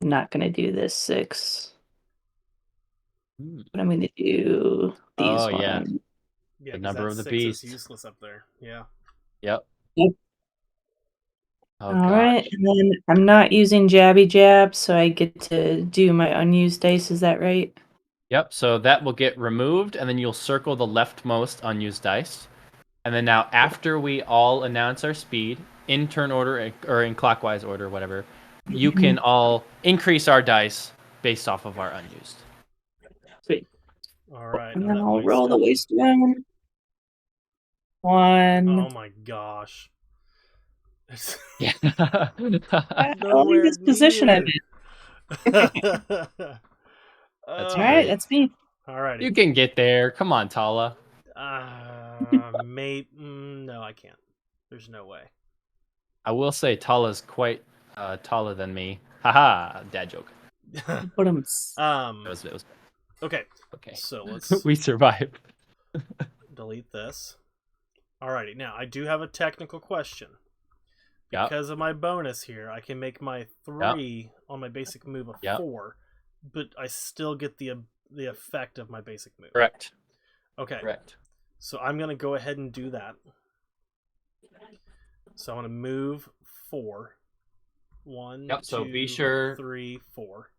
I'm not gonna do this 6. But I'm gonna do these ones. Yeah, the number of the beast. Is useless up there. Yeah. Yep. All right, and then I'm not using Jabby Jab, so I get to do my unused dice. Is that right? Yep. So that will get removed, and then you'll circle the leftmost unused dice. And then now, after we all announce our speed in turn order or in clockwise order, whatever, you can all increase our dice based off of our unused. Sweet. All right. And then I'll roll the waystone. 1. Oh my gosh. Yeah. I like this position I'm in. That's all right, that's me. All right. You can get there. Come on, Tala. Mate, no, I can't. There's no way. I will say Tala's quite taller than me. Haha, dad joke. Put him. It was okay. So let's we survived. delete this. Alrighty, now I do have a technical question. Because of my bonus here, I can make my 3 on my basic move a 4, but I still get the effect of my basic move. Correct. Okay. Correct. So I'm gonna go ahead and do that. So I'm gonna move 4. 1, so 2, be sure 3, 4.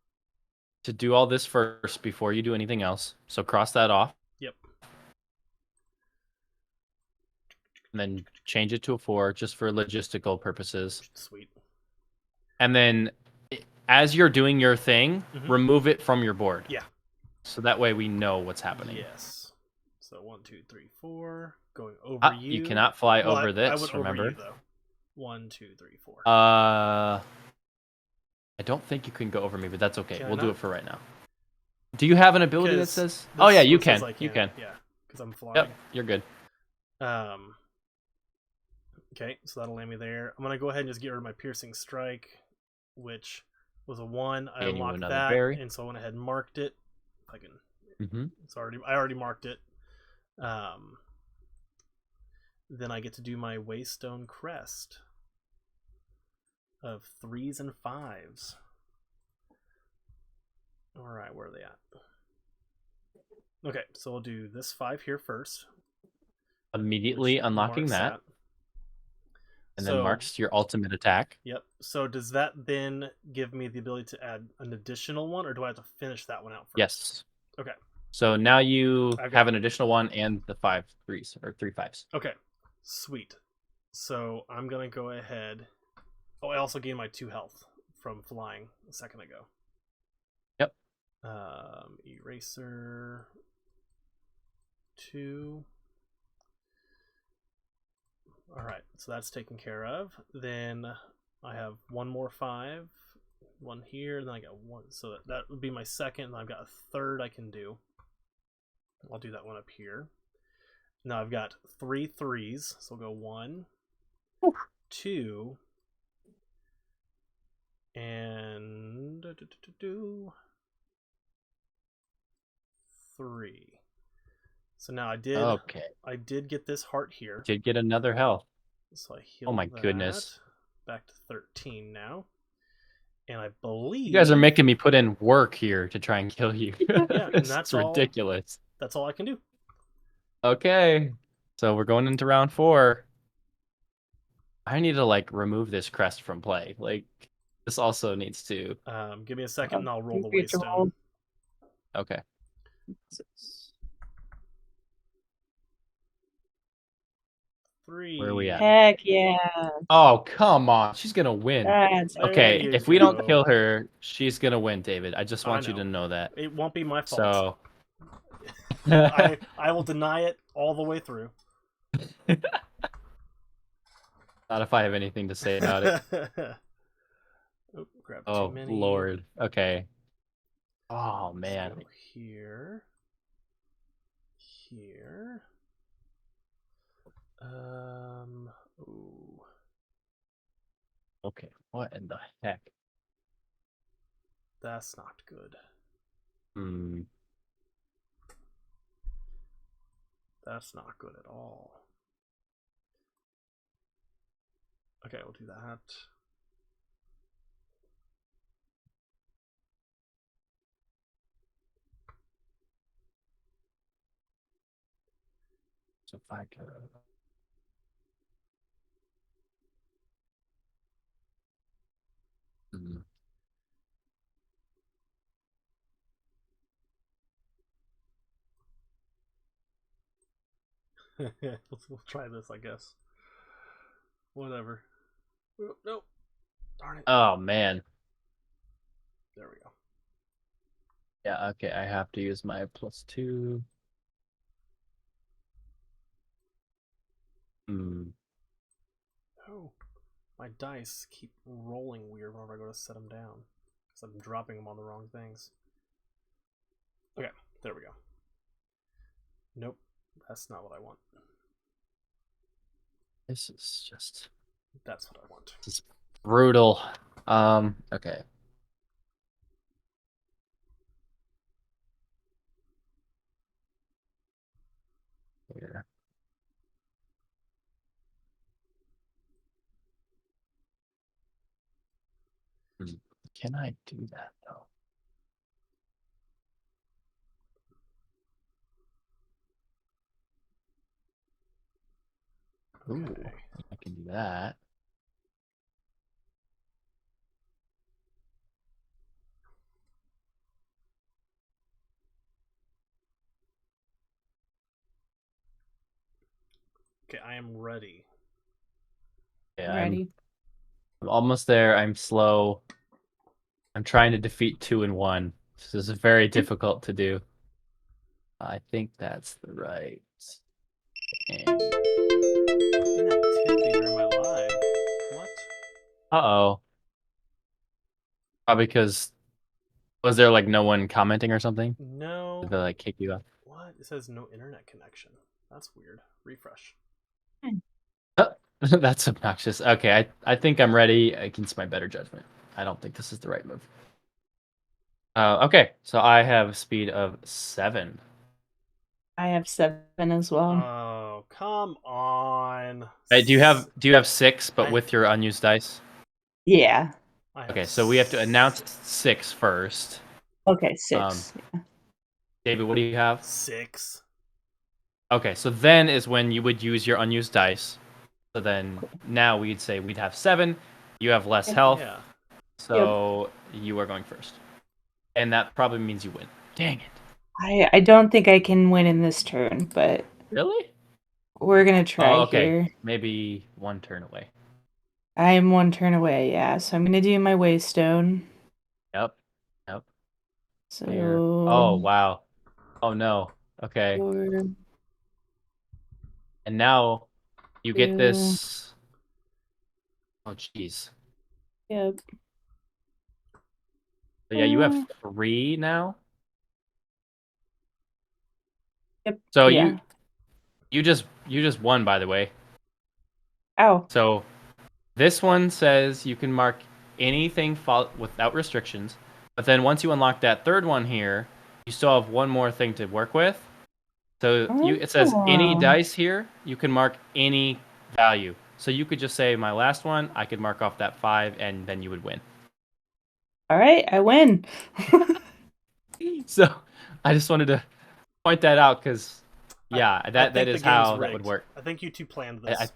To do all this first before you do anything else. So cross that off. Yep. And then change it to a 4 just for logistical purposes. Sweet. And then as you're doing your thing, Mhm. remove it from your board. Yeah. So that way we know what's happening. Yes. So 1, 2, 3, 4. Going over you. You cannot fly over this. I went remember? over you though. 1, 2, 3, 4. I don't think you can go over me, but that's okay. We'll do it for right now. Do you have an ability that says? Oh yeah, you can. You can. Yeah, because I'm flying. Yep, you're good. Okay, so that'll land me there. I'm gonna go ahead and just get rid of my piercing strike, which was a 1. I unlocked that, and so I went ahead and marked it. If I can. I already marked it. Then I get to do my Waystone Crest of 3s and 5s. All right, where are they at? Okay, so we'll do this 5 here first. Immediately unlocking that. And then marks your ultimate attack. Yep. So does that then give me the ability to add an additional one, or do I have to finish that one out first? Yes. Okay. So now you have an additional one and the 5 3s or 3 5s. Okay. Sweet. So I'm gonna go ahead. Oh, I also gained my 2 health from flying a second ago. Yep. Eraser 2. All right, so that's taken care of. Then I have 1 more 5, 1 here, and then I got 1. So that would be my second, and I've got a 3rd I can do. I'll do that one up here. Now I've got 3 3s, so we'll go 1, 2, and 3. So now I did get this heart here. Did get another health. So I healed. Oh my goodness. Back to 13 now. And I believe you guys are making me put in work here to try and kill you. Yeah, and that's ridiculous. That's all I can do. Okay. So we're going into round 4. I need to remove this crest from play. This also needs to give me a second and I'll roll the Waystone. Okay. 3. Where are we at? Heck yeah. Oh, come on. She's going to win. Okay, if we don't kill her, she's going to win, David. I just want you to know that. It won't be my fault. So I will deny it all the way through. Not if I have anything to say about it. Too many. Lord. Okay. Oh, man. So here. Ooh. Okay, what in the heck? That's not good. That's not good at all. Okay, we'll do that. So if I could... We'll try this, I guess. Whatever. Oh, nope. Darn it. Oh, man. There we go. Yeah, okay, I have to use my +2. Oh, my dice keep rolling weird whenever I go to set them down. Because I'm dropping them on the wrong things. Okay, there we go. Nope, that's not what I want. This is just... That's what I want. This is brutal. Okay. Here. Can I do that, though? Ooh, okay. I can do that. Okay, I am ready. Yeah, ready. I'm almost there. I'm slow. I'm trying to defeat 2 in 1. This is very difficult to do. I think that's the right thing. Inactivity during my live. What? Uh-oh. Probably because... Was there, like, no one commenting or something? No. Did they, like, kick you out? What? It says no internet connection. That's weird. Refresh. That's obnoxious. Okay, I think I'm ready against my better judgment. I don't think this is the right move. Okay, so I have a speed of 7. I have 7 as well. Oh, come on. Hey, do you have 6, but with your unused dice? Yeah. Okay, so we have to announce 6 first. Okay, 6. Yeah. David, what do you have? 6. Okay, so then is when you would use your unused dice. So then now we'd say we'd have 7. You have less health. Yeah. So you are going first. And that probably means you win. Dang it. I don't think I can win in this turn, but Really? we're gonna try here. Maybe 1 turn away. I'm 1 turn away, yeah. So I'm gonna do my waystone. Yep. So Oh wow. Oh no. Okay. 4, And now you get 2. this. Oh jeez. Yep. So yeah, you have 3 now. Yep. So yeah. you just won, by the way. Ow. So this one says you can mark anything without restrictions, but then once you unlock that 3rd one here, you still have 1 more thing to work with. So it says any dice here, you can mark any value. So you could just say my last one, I could mark off that 5, and then you would win. All right, I win. So I just wanted to point that out because, yeah, that is how that would work. I think you two planned this.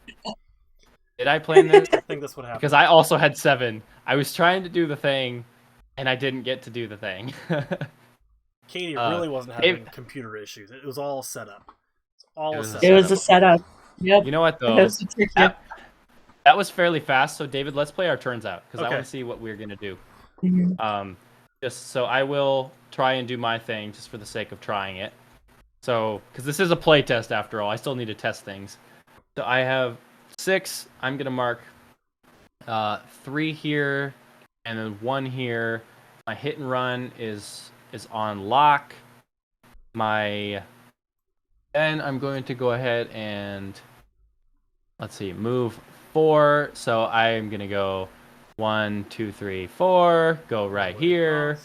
Did I plan this? I think that's what happened. Because I also had 7. I was trying to do the thing, and I didn't get to do the thing. Katie really wasn't having computer issues. It was all set up. It was a setup. Yep. You know what, though? That was fairly fast. So, David, let's play our turns out because I want to see what we're going to do. Mm-hmm. So I will try and do my thing just for the sake of trying it. So, because this is a play test after all, I still need to test things. So I have 6. I'm gonna mark 3 here, and then 1 here. My hit and run is on lock. Then I'm going to go ahead and let's see, move 4. So I'm gonna go 1, 2, 3, 4. Go right here.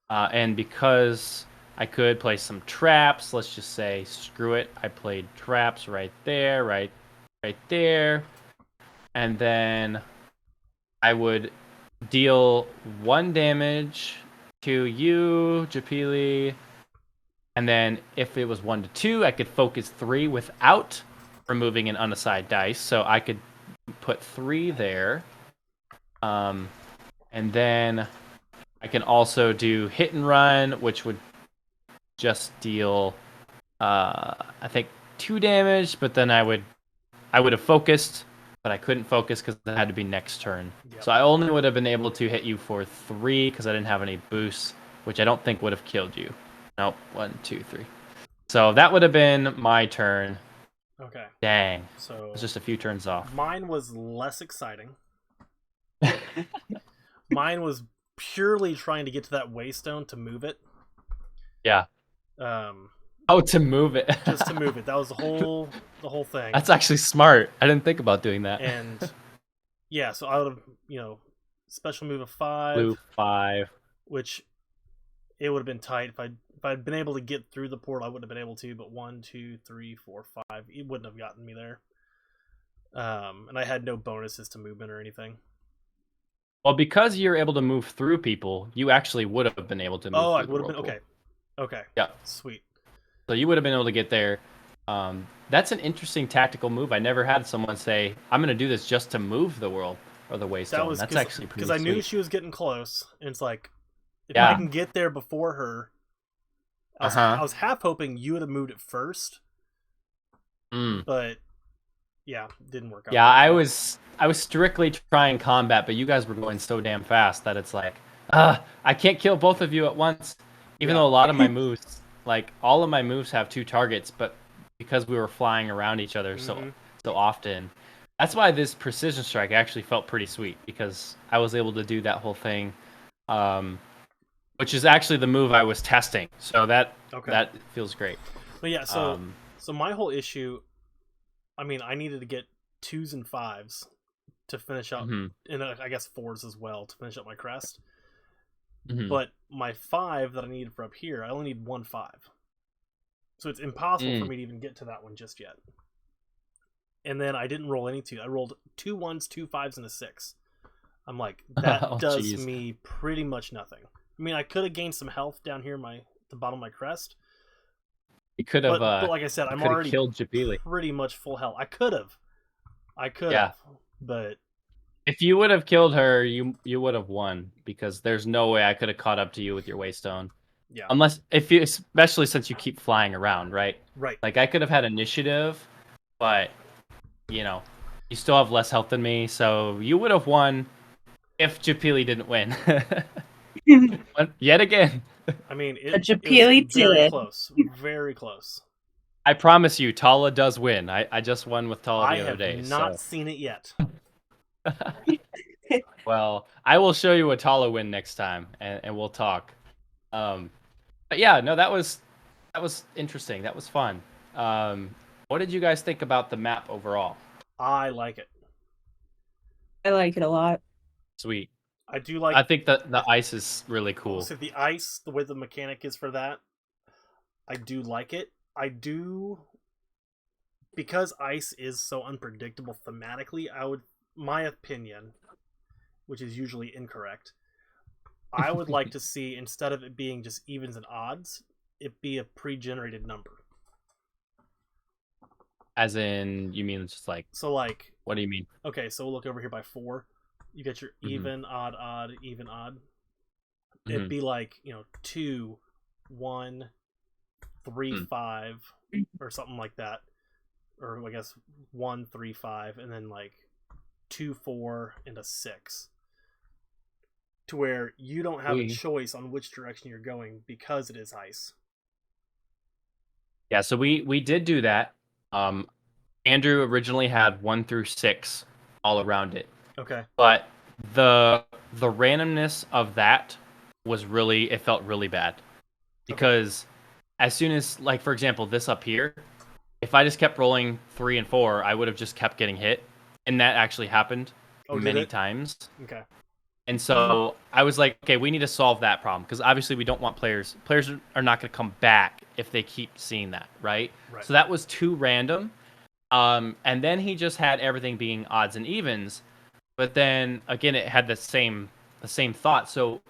And because I could play some traps, let's just say screw it. I played traps right there, right there. And then I would deal 1 damage to you, Japili. And then if it was 1 to 2, I could focus 3 without removing an unassigned dice. So I could put 3 there. And then I can also do hit and run, which would just deal, I think 2 damage. But then I would have focused, but I couldn't focus because it had to be next turn. Yep. So I only would have been able to hit you for 3 because I didn't have any boosts, which I don't think would have killed you. Nope. 1, 2, 3. So that would have been my turn. Okay. Dang. So it was just a few turns off. Mine was less exciting. Mine was purely trying to get to that waystone to move it. Yeah. To move it. Just to move it. That was the whole thing. That's actually smart. I didn't think about doing that. And yeah, so I would have, special move of 5. Blue 5. Which it would have been tight if I'd been able to get through the portal. I wouldn't have been able to, but 1, 2, 3, 4, 5. It wouldn't have gotten me there. And I had no bonuses to movement or anything. Well, because you're able to move through people, you actually would have been able to move. Oh, through I would have been okay. Okay. Yeah. Sweet. So you would have been able to get there. That's an interesting tactical move. I never had someone say, "I'm going to do this just to move the world or the waystone." That's actually pretty sweet. Because I knew she was getting close, and it's like, if I can get there before her, I was half hoping you would have moved it first. But yeah, didn't work out. Yeah, I was strictly trying combat, but you guys were going so damn fast that it's like I can't kill both of you at once. Even though a lot of my moves, like all of my moves have 2 targets, but because we were flying around each other so often, that's why this precision strike actually felt pretty sweet, because I was able to do that whole thing, which is actually the move I was testing. So that feels great. But yeah, so my whole issue, I mean, I needed to get 2s and 5s to finish up, and I guess 4s as well to finish up my crest. But my 5 that I needed for up here, I only need 1 5. So it's impossible for me to even get to that one just yet. And then I didn't roll any 2. I rolled 2 1s, 2 5s, and a 6. I'm like, that does me pretty much nothing. I mean, I could have gained some health down here the bottom of my crest. You could have, but like I said, I'm already killed Jabili. Pretty much full health. I could have, but if you would have killed her, you would have won, because there's no way I could have caught up to you with your Waystone. Yeah. Unless, especially since you keep flying around, right? Right. Like, I could have had initiative, but you still have less health than me, so you would have won if Japili didn't win. Yet again. I mean, it was very close. Very close. I promise you, Tala does win. I just won with Tala the other day. I have not seen it yet. Well, I will show you a Tala win next time, and we'll talk. But yeah, no, that was interesting. That was fun. What did you guys think about the map overall? I like it. I like it a lot. Sweet. I do like. I think that the ice is really cool. So the ice, the way the mechanic is for that, I do like it. I do, because ice is so unpredictable thematically. My opinion, which is usually incorrect, I would like to see, instead of it being just evens and odds, it be a pre-generated number. As in, you mean just like... So like... What do you mean? Okay, so we'll look over here by 4. You get your even, odd, odd, even, odd. It'd be like, 2, 1, 3, 5, or something like that. Or I guess 1, 3, 5, and then like 2, 4, and a 6. To where you don't have a choice on which direction you're going because it is ice. Yeah, so we did do that. Andrew originally had 1 through 6 all around it. Okay. But the randomness of that was it felt really bad. Because as soon as, like, for example, this up here, if I just kept rolling 3 and 4, I would have just kept getting hit. And that actually happened many times. Okay. And so I was like, okay, we need to solve that problem, because obviously we don't want players are not going to come back if they keep seeing that, right? So that was too random. And then he just had everything being odds and evens, but then again it had the same thought. So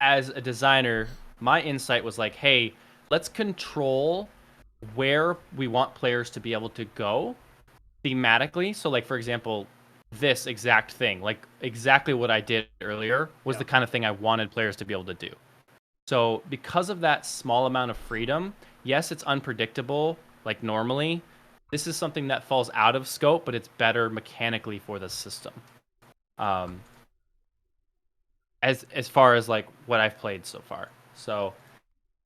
as a designer, my insight was like, hey, let's control where we want players to be able to go thematically. So like, for example, this exact thing, like exactly what I did earlier, was the kind of thing I wanted players to be able to do. So because of that small amount of freedom, yes, it's unpredictable like normally. This is something that falls out of scope, but it's better mechanically for the system. As far as like what I've played so far. So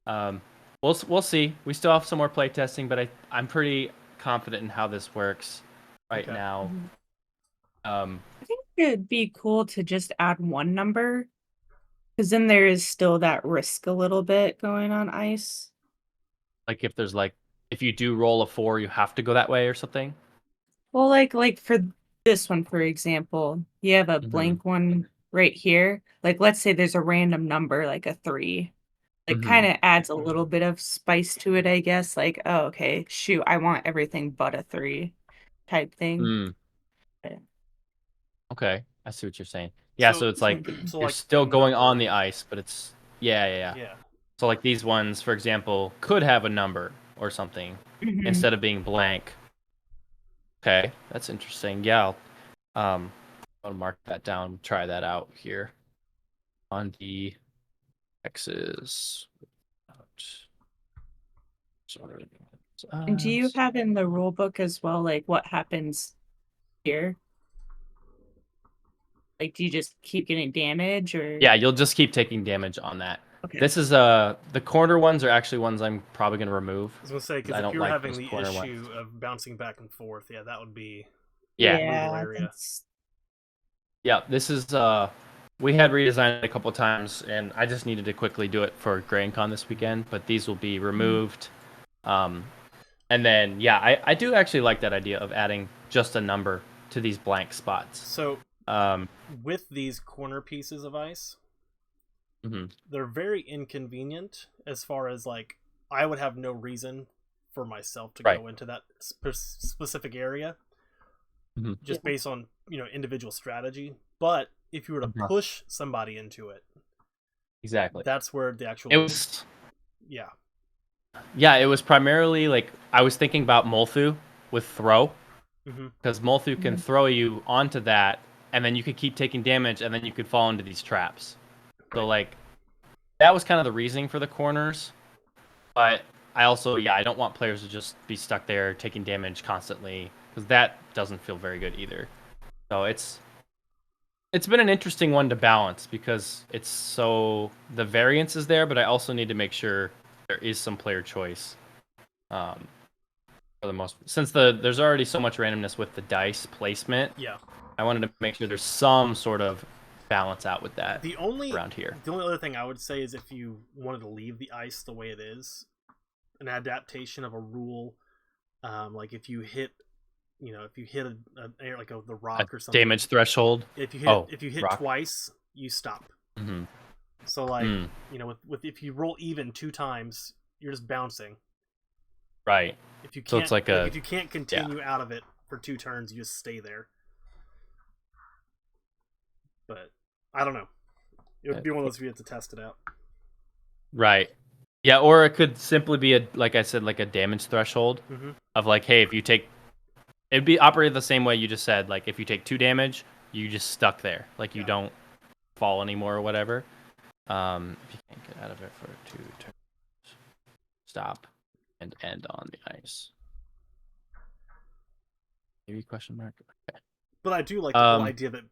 we'll see. We still have some more play testing, but I'm pretty confident in how this works right now. I think it'd be cool to just add 1 number, because then there is still that risk a little bit going on ice. Like if you do roll a 4, you have to go that way or something? Well, like for this one, for example, you have a blank one right here. Like, let's say there's a random number, like a 3. Like, kind of adds a little bit of spice to it, I guess. Like, oh, okay, shoot, I want everything but a 3 type thing. Okay, I see what you're saying. Yeah, so it's like you're still going on the ice, but it's yeah. So like these ones, for example, could have a number or something instead of being blank. Okay, that's interesting. Yeah, I'll mark that down. Try that out here on the X's. And do you have in the rule book as well, like what happens here? Like, do you just keep getting damage, or? Yeah, you'll just keep taking damage on that. Okay. This is the corner ones are actually ones I'm probably gonna remove. I was gonna say, because I if don't you were like having those the corner issue ones. of bouncing back and forth, yeah, that would be Yeah. removal area. Yeah, this is we had redesigned it a couple times, and I just needed to quickly do it for GrandCon this weekend. But these will be removed. And then yeah, I do actually like that idea of adding just a number to these blank spots. So with these corner pieces of ice, they're very inconvenient as far as like I would have no reason for myself to go into that specific area just based on individual strategy. But if you were to push somebody into it, exactly, that's where the actual it was. Yeah, it was primarily like I was thinking about Molthu with throw, because Molthu can throw you onto that, and then you could keep taking damage, and then you could fall into these traps. So like that was kind of the reasoning for the corners. But I also, I don't want players to just be stuck there taking damage constantly, because that doesn't feel very good either. So it's been an interesting one to balance, because it's so the variance is there, but I also need to make sure there is some player choice. For the most, since there's already so much randomness with the dice placement. Yeah, I wanted to make sure there's some sort of balance out with that. Around here, the only other thing I would say is if you wanted to leave the ice the way it is, an adaptation of a rule, like if you hit the rock or something, damage threshold. If you hit rock. Twice, you stop. So like with if you roll even 2 times, you're just bouncing. Right. If you can't, so it's like if you can't continue out of it for 2 turns, you just stay there. But I don't know. It would be one of those we have to test it out. Right. Yeah, or it could simply be like I said, like a damage threshold of like, hey, if you take, it'd be operated the same way you just said. Like if you take 2 damage, you just stuck there. Like you don't fall anymore or whatever. If you can't get out of it for 2 turns, stop and end on the ice. Maybe question mark. Okay. But I do like the whole idea that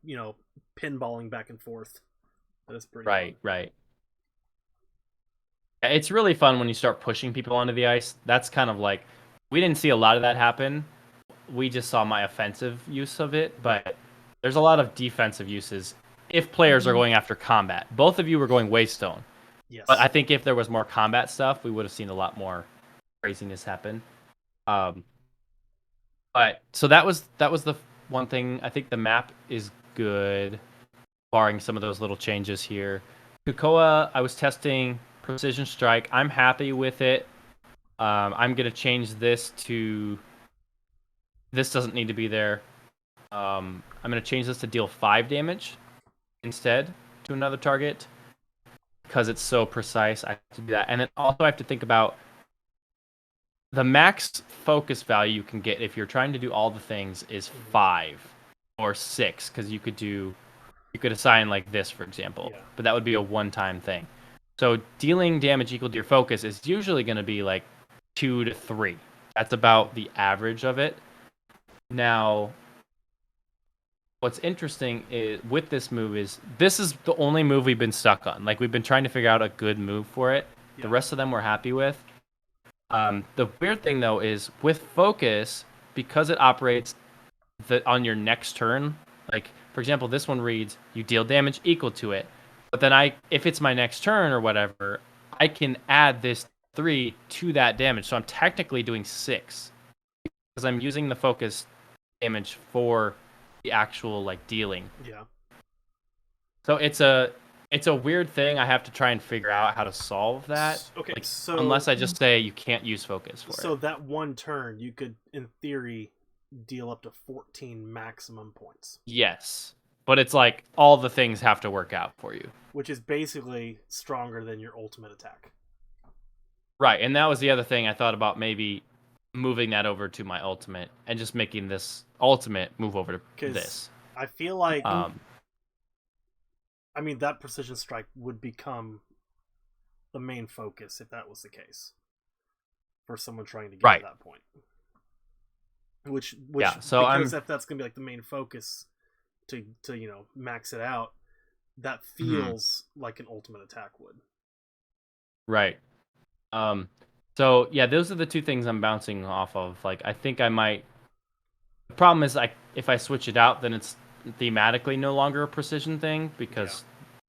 pinballing back and forth. That's pretty fun. Right. It's really fun when you start pushing people onto the ice. That's kind of like, we didn't see a lot of that happen. We just saw my offensive use of it, but there's a lot of defensive uses if players are going after combat. Both of you were going Waystone. Yes. But I think if there was more combat stuff, we would have seen a lot more craziness happen. But so that was the one thing. I think the map is good, barring some of those little changes here. Kukoa, I was testing Precision Strike. I'm happy with it. I'm gonna change this to. This doesn't need to be there. I'm gonna change this to deal 5 damage instead to another target, because it's so precise. I have to do that, and then also I have to think about the max focus value you can get if you're trying to do all the things is 5 or 6, because you could assign like this, for example, but that would be a one-time thing. So dealing damage equal to your focus is usually going to be like 2 to 3. That's about the average of it. Now, what's interesting is with this move is this is the only move we've been stuck on. Like we've been trying to figure out a good move for it. The rest of them we're happy with. The weird thing though is with focus, because it operates on your next turn. Like for example, this one reads you deal damage equal to it, but then if it's my next turn or whatever, I can add this 3 to that damage. So I'm technically doing 6 because I'm using the focus damage for the actual like dealing. Yeah. So it's a weird thing. I have to try and figure out how to solve that. Okay, like, so unless I just say you can't use focus for it. So that one turn, you could, in theory, deal up to 14 maximum points. Yes, but it's like all the things have to work out for you. Which is basically stronger than your ultimate attack. Right, and that was the other thing I thought about, maybe moving that over to my ultimate and just making this ultimate move over to this. I feel like that precision strike would become the main focus if that was the case for someone trying to get to that point. Which yeah, so because if that's gonna be like the main focus, to max it out, that feels like an ultimate attack would. Right. So yeah, those are the two things I'm bouncing off of. Like, I think I might. The problem is, if I switch it out, then it's thematically no longer a precision thing because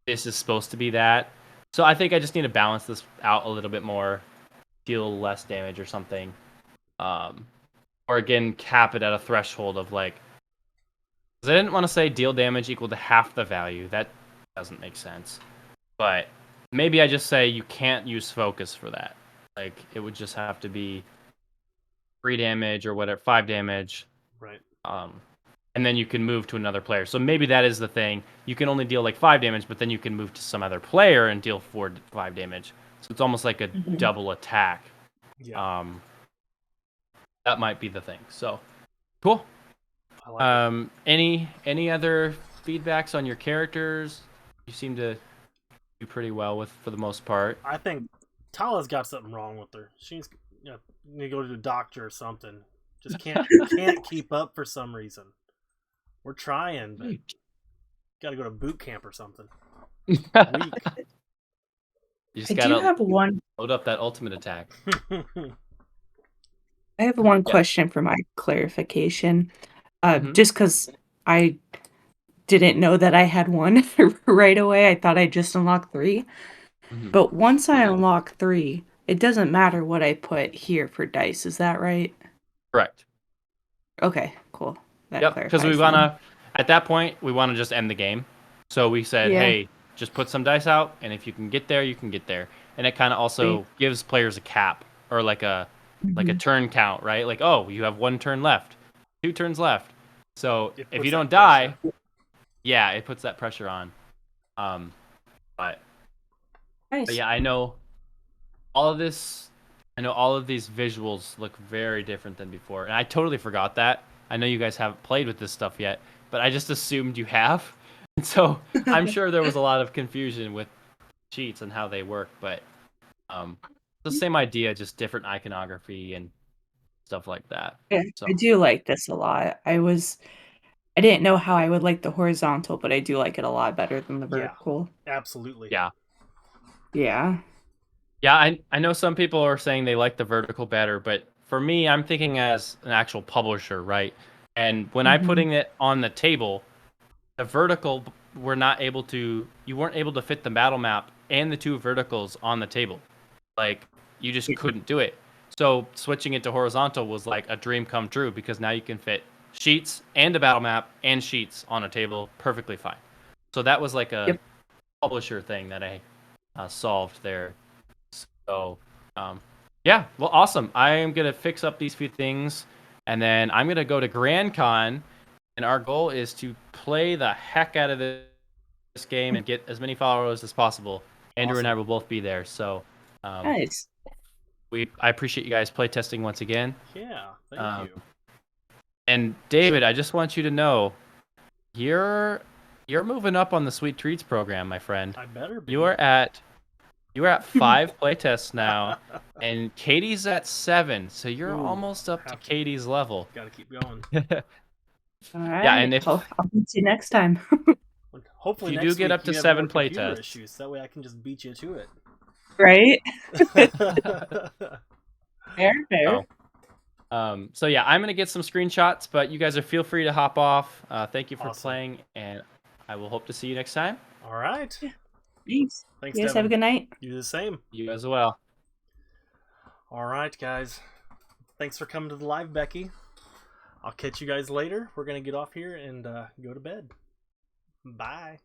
this is supposed to be that. So I think I just need to balance this out a little bit more, deal less damage or something, or again cap it at a threshold of like. Because I didn't want to say deal damage equal to half the value. That doesn't make sense. But maybe I just say you can't use focus for that. Like, it would just have to be 3 damage or whatever, 5 damage. Right. And then you can move to another player. So maybe that is the thing. You can only deal like 5 damage, but then you can move to some other player and deal 5 damage. So it's almost like a double attack. Yeah. That might be the thing. So cool. I like it. Any other feedbacks on your characters? You seem to do pretty well with, for the most part. I think Tala's got something wrong with her. She's need to go to the doctor or something. Just can't keep up for some reason. We're trying, but got to go to boot camp or something. You just I do have one. Load up that ultimate attack. I have one question for my clarification. Just because I didn't know that I had one right away. I thought I just unlocked 3. But once I unlock 3, it doesn't matter what I put here for dice. Is that right? Correct. Okay, cool. Yep, because we want to, at that point, we want to just end the game. So we said, hey, just put some dice out, and if you can get there, you can get there. And it kind of also gives players a cap, or like a turn count, right? Like, oh, you have 1 turn left, 2 turns left. So if you don't die, it puts that pressure on. But yeah, I know all of this. I know all of these visuals look very different than before, and I totally forgot that. I know you guys haven't played with this stuff yet, but I just assumed you have. And so I'm sure there was a lot of confusion with cheats and how they work, but the same idea, just different iconography and stuff like that. Yeah, so. I do like this a lot. I didn't know how I would like the horizontal, but I do like it a lot better than the vertical. Absolutely. Yeah. Yeah, I know some people are saying they like the vertical better, but for me, I'm thinking as an actual publisher, right? And when I'm putting it on the table, the vertical, you weren't able to fit the battle map and the 2 verticals on the table. Like, you just couldn't do it. So switching it to horizontal was like a dream come true, because now you can fit sheets and a battle map and sheets on a table perfectly fine. So that was like a publisher thing that I solved there. So, well, awesome. I am going to fix up these few things, and then I'm going to go to Grand Con, and our goal is to play the heck out of this game and get as many followers as possible. Andrew and I will both be there. So, nice. I appreciate you guys play testing once again. Yeah, thank you. And David, I just want you to know, you're moving up on the Sweet Treats program, my friend. I better be. You are at 5 playtests now, and Katie's at 7, so you're almost up to Katie's level. Gotta keep going. All right. Yeah, and if I'll see you next time. Hopefully, if you do get up to 7 playtests, that way I can just beat you to it. Right. Fair. So yeah, I'm gonna get some screenshots, but you guys feel free to hop off. Thank you for playing, and I will hope to see you next time. All right. Thanks. Thanks, you guys Devin. have a good night. You the same. You as well. All right, guys. Thanks for coming to the live, Becky. I'll catch you guys later. We're gonna get off here and go to bed. Bye.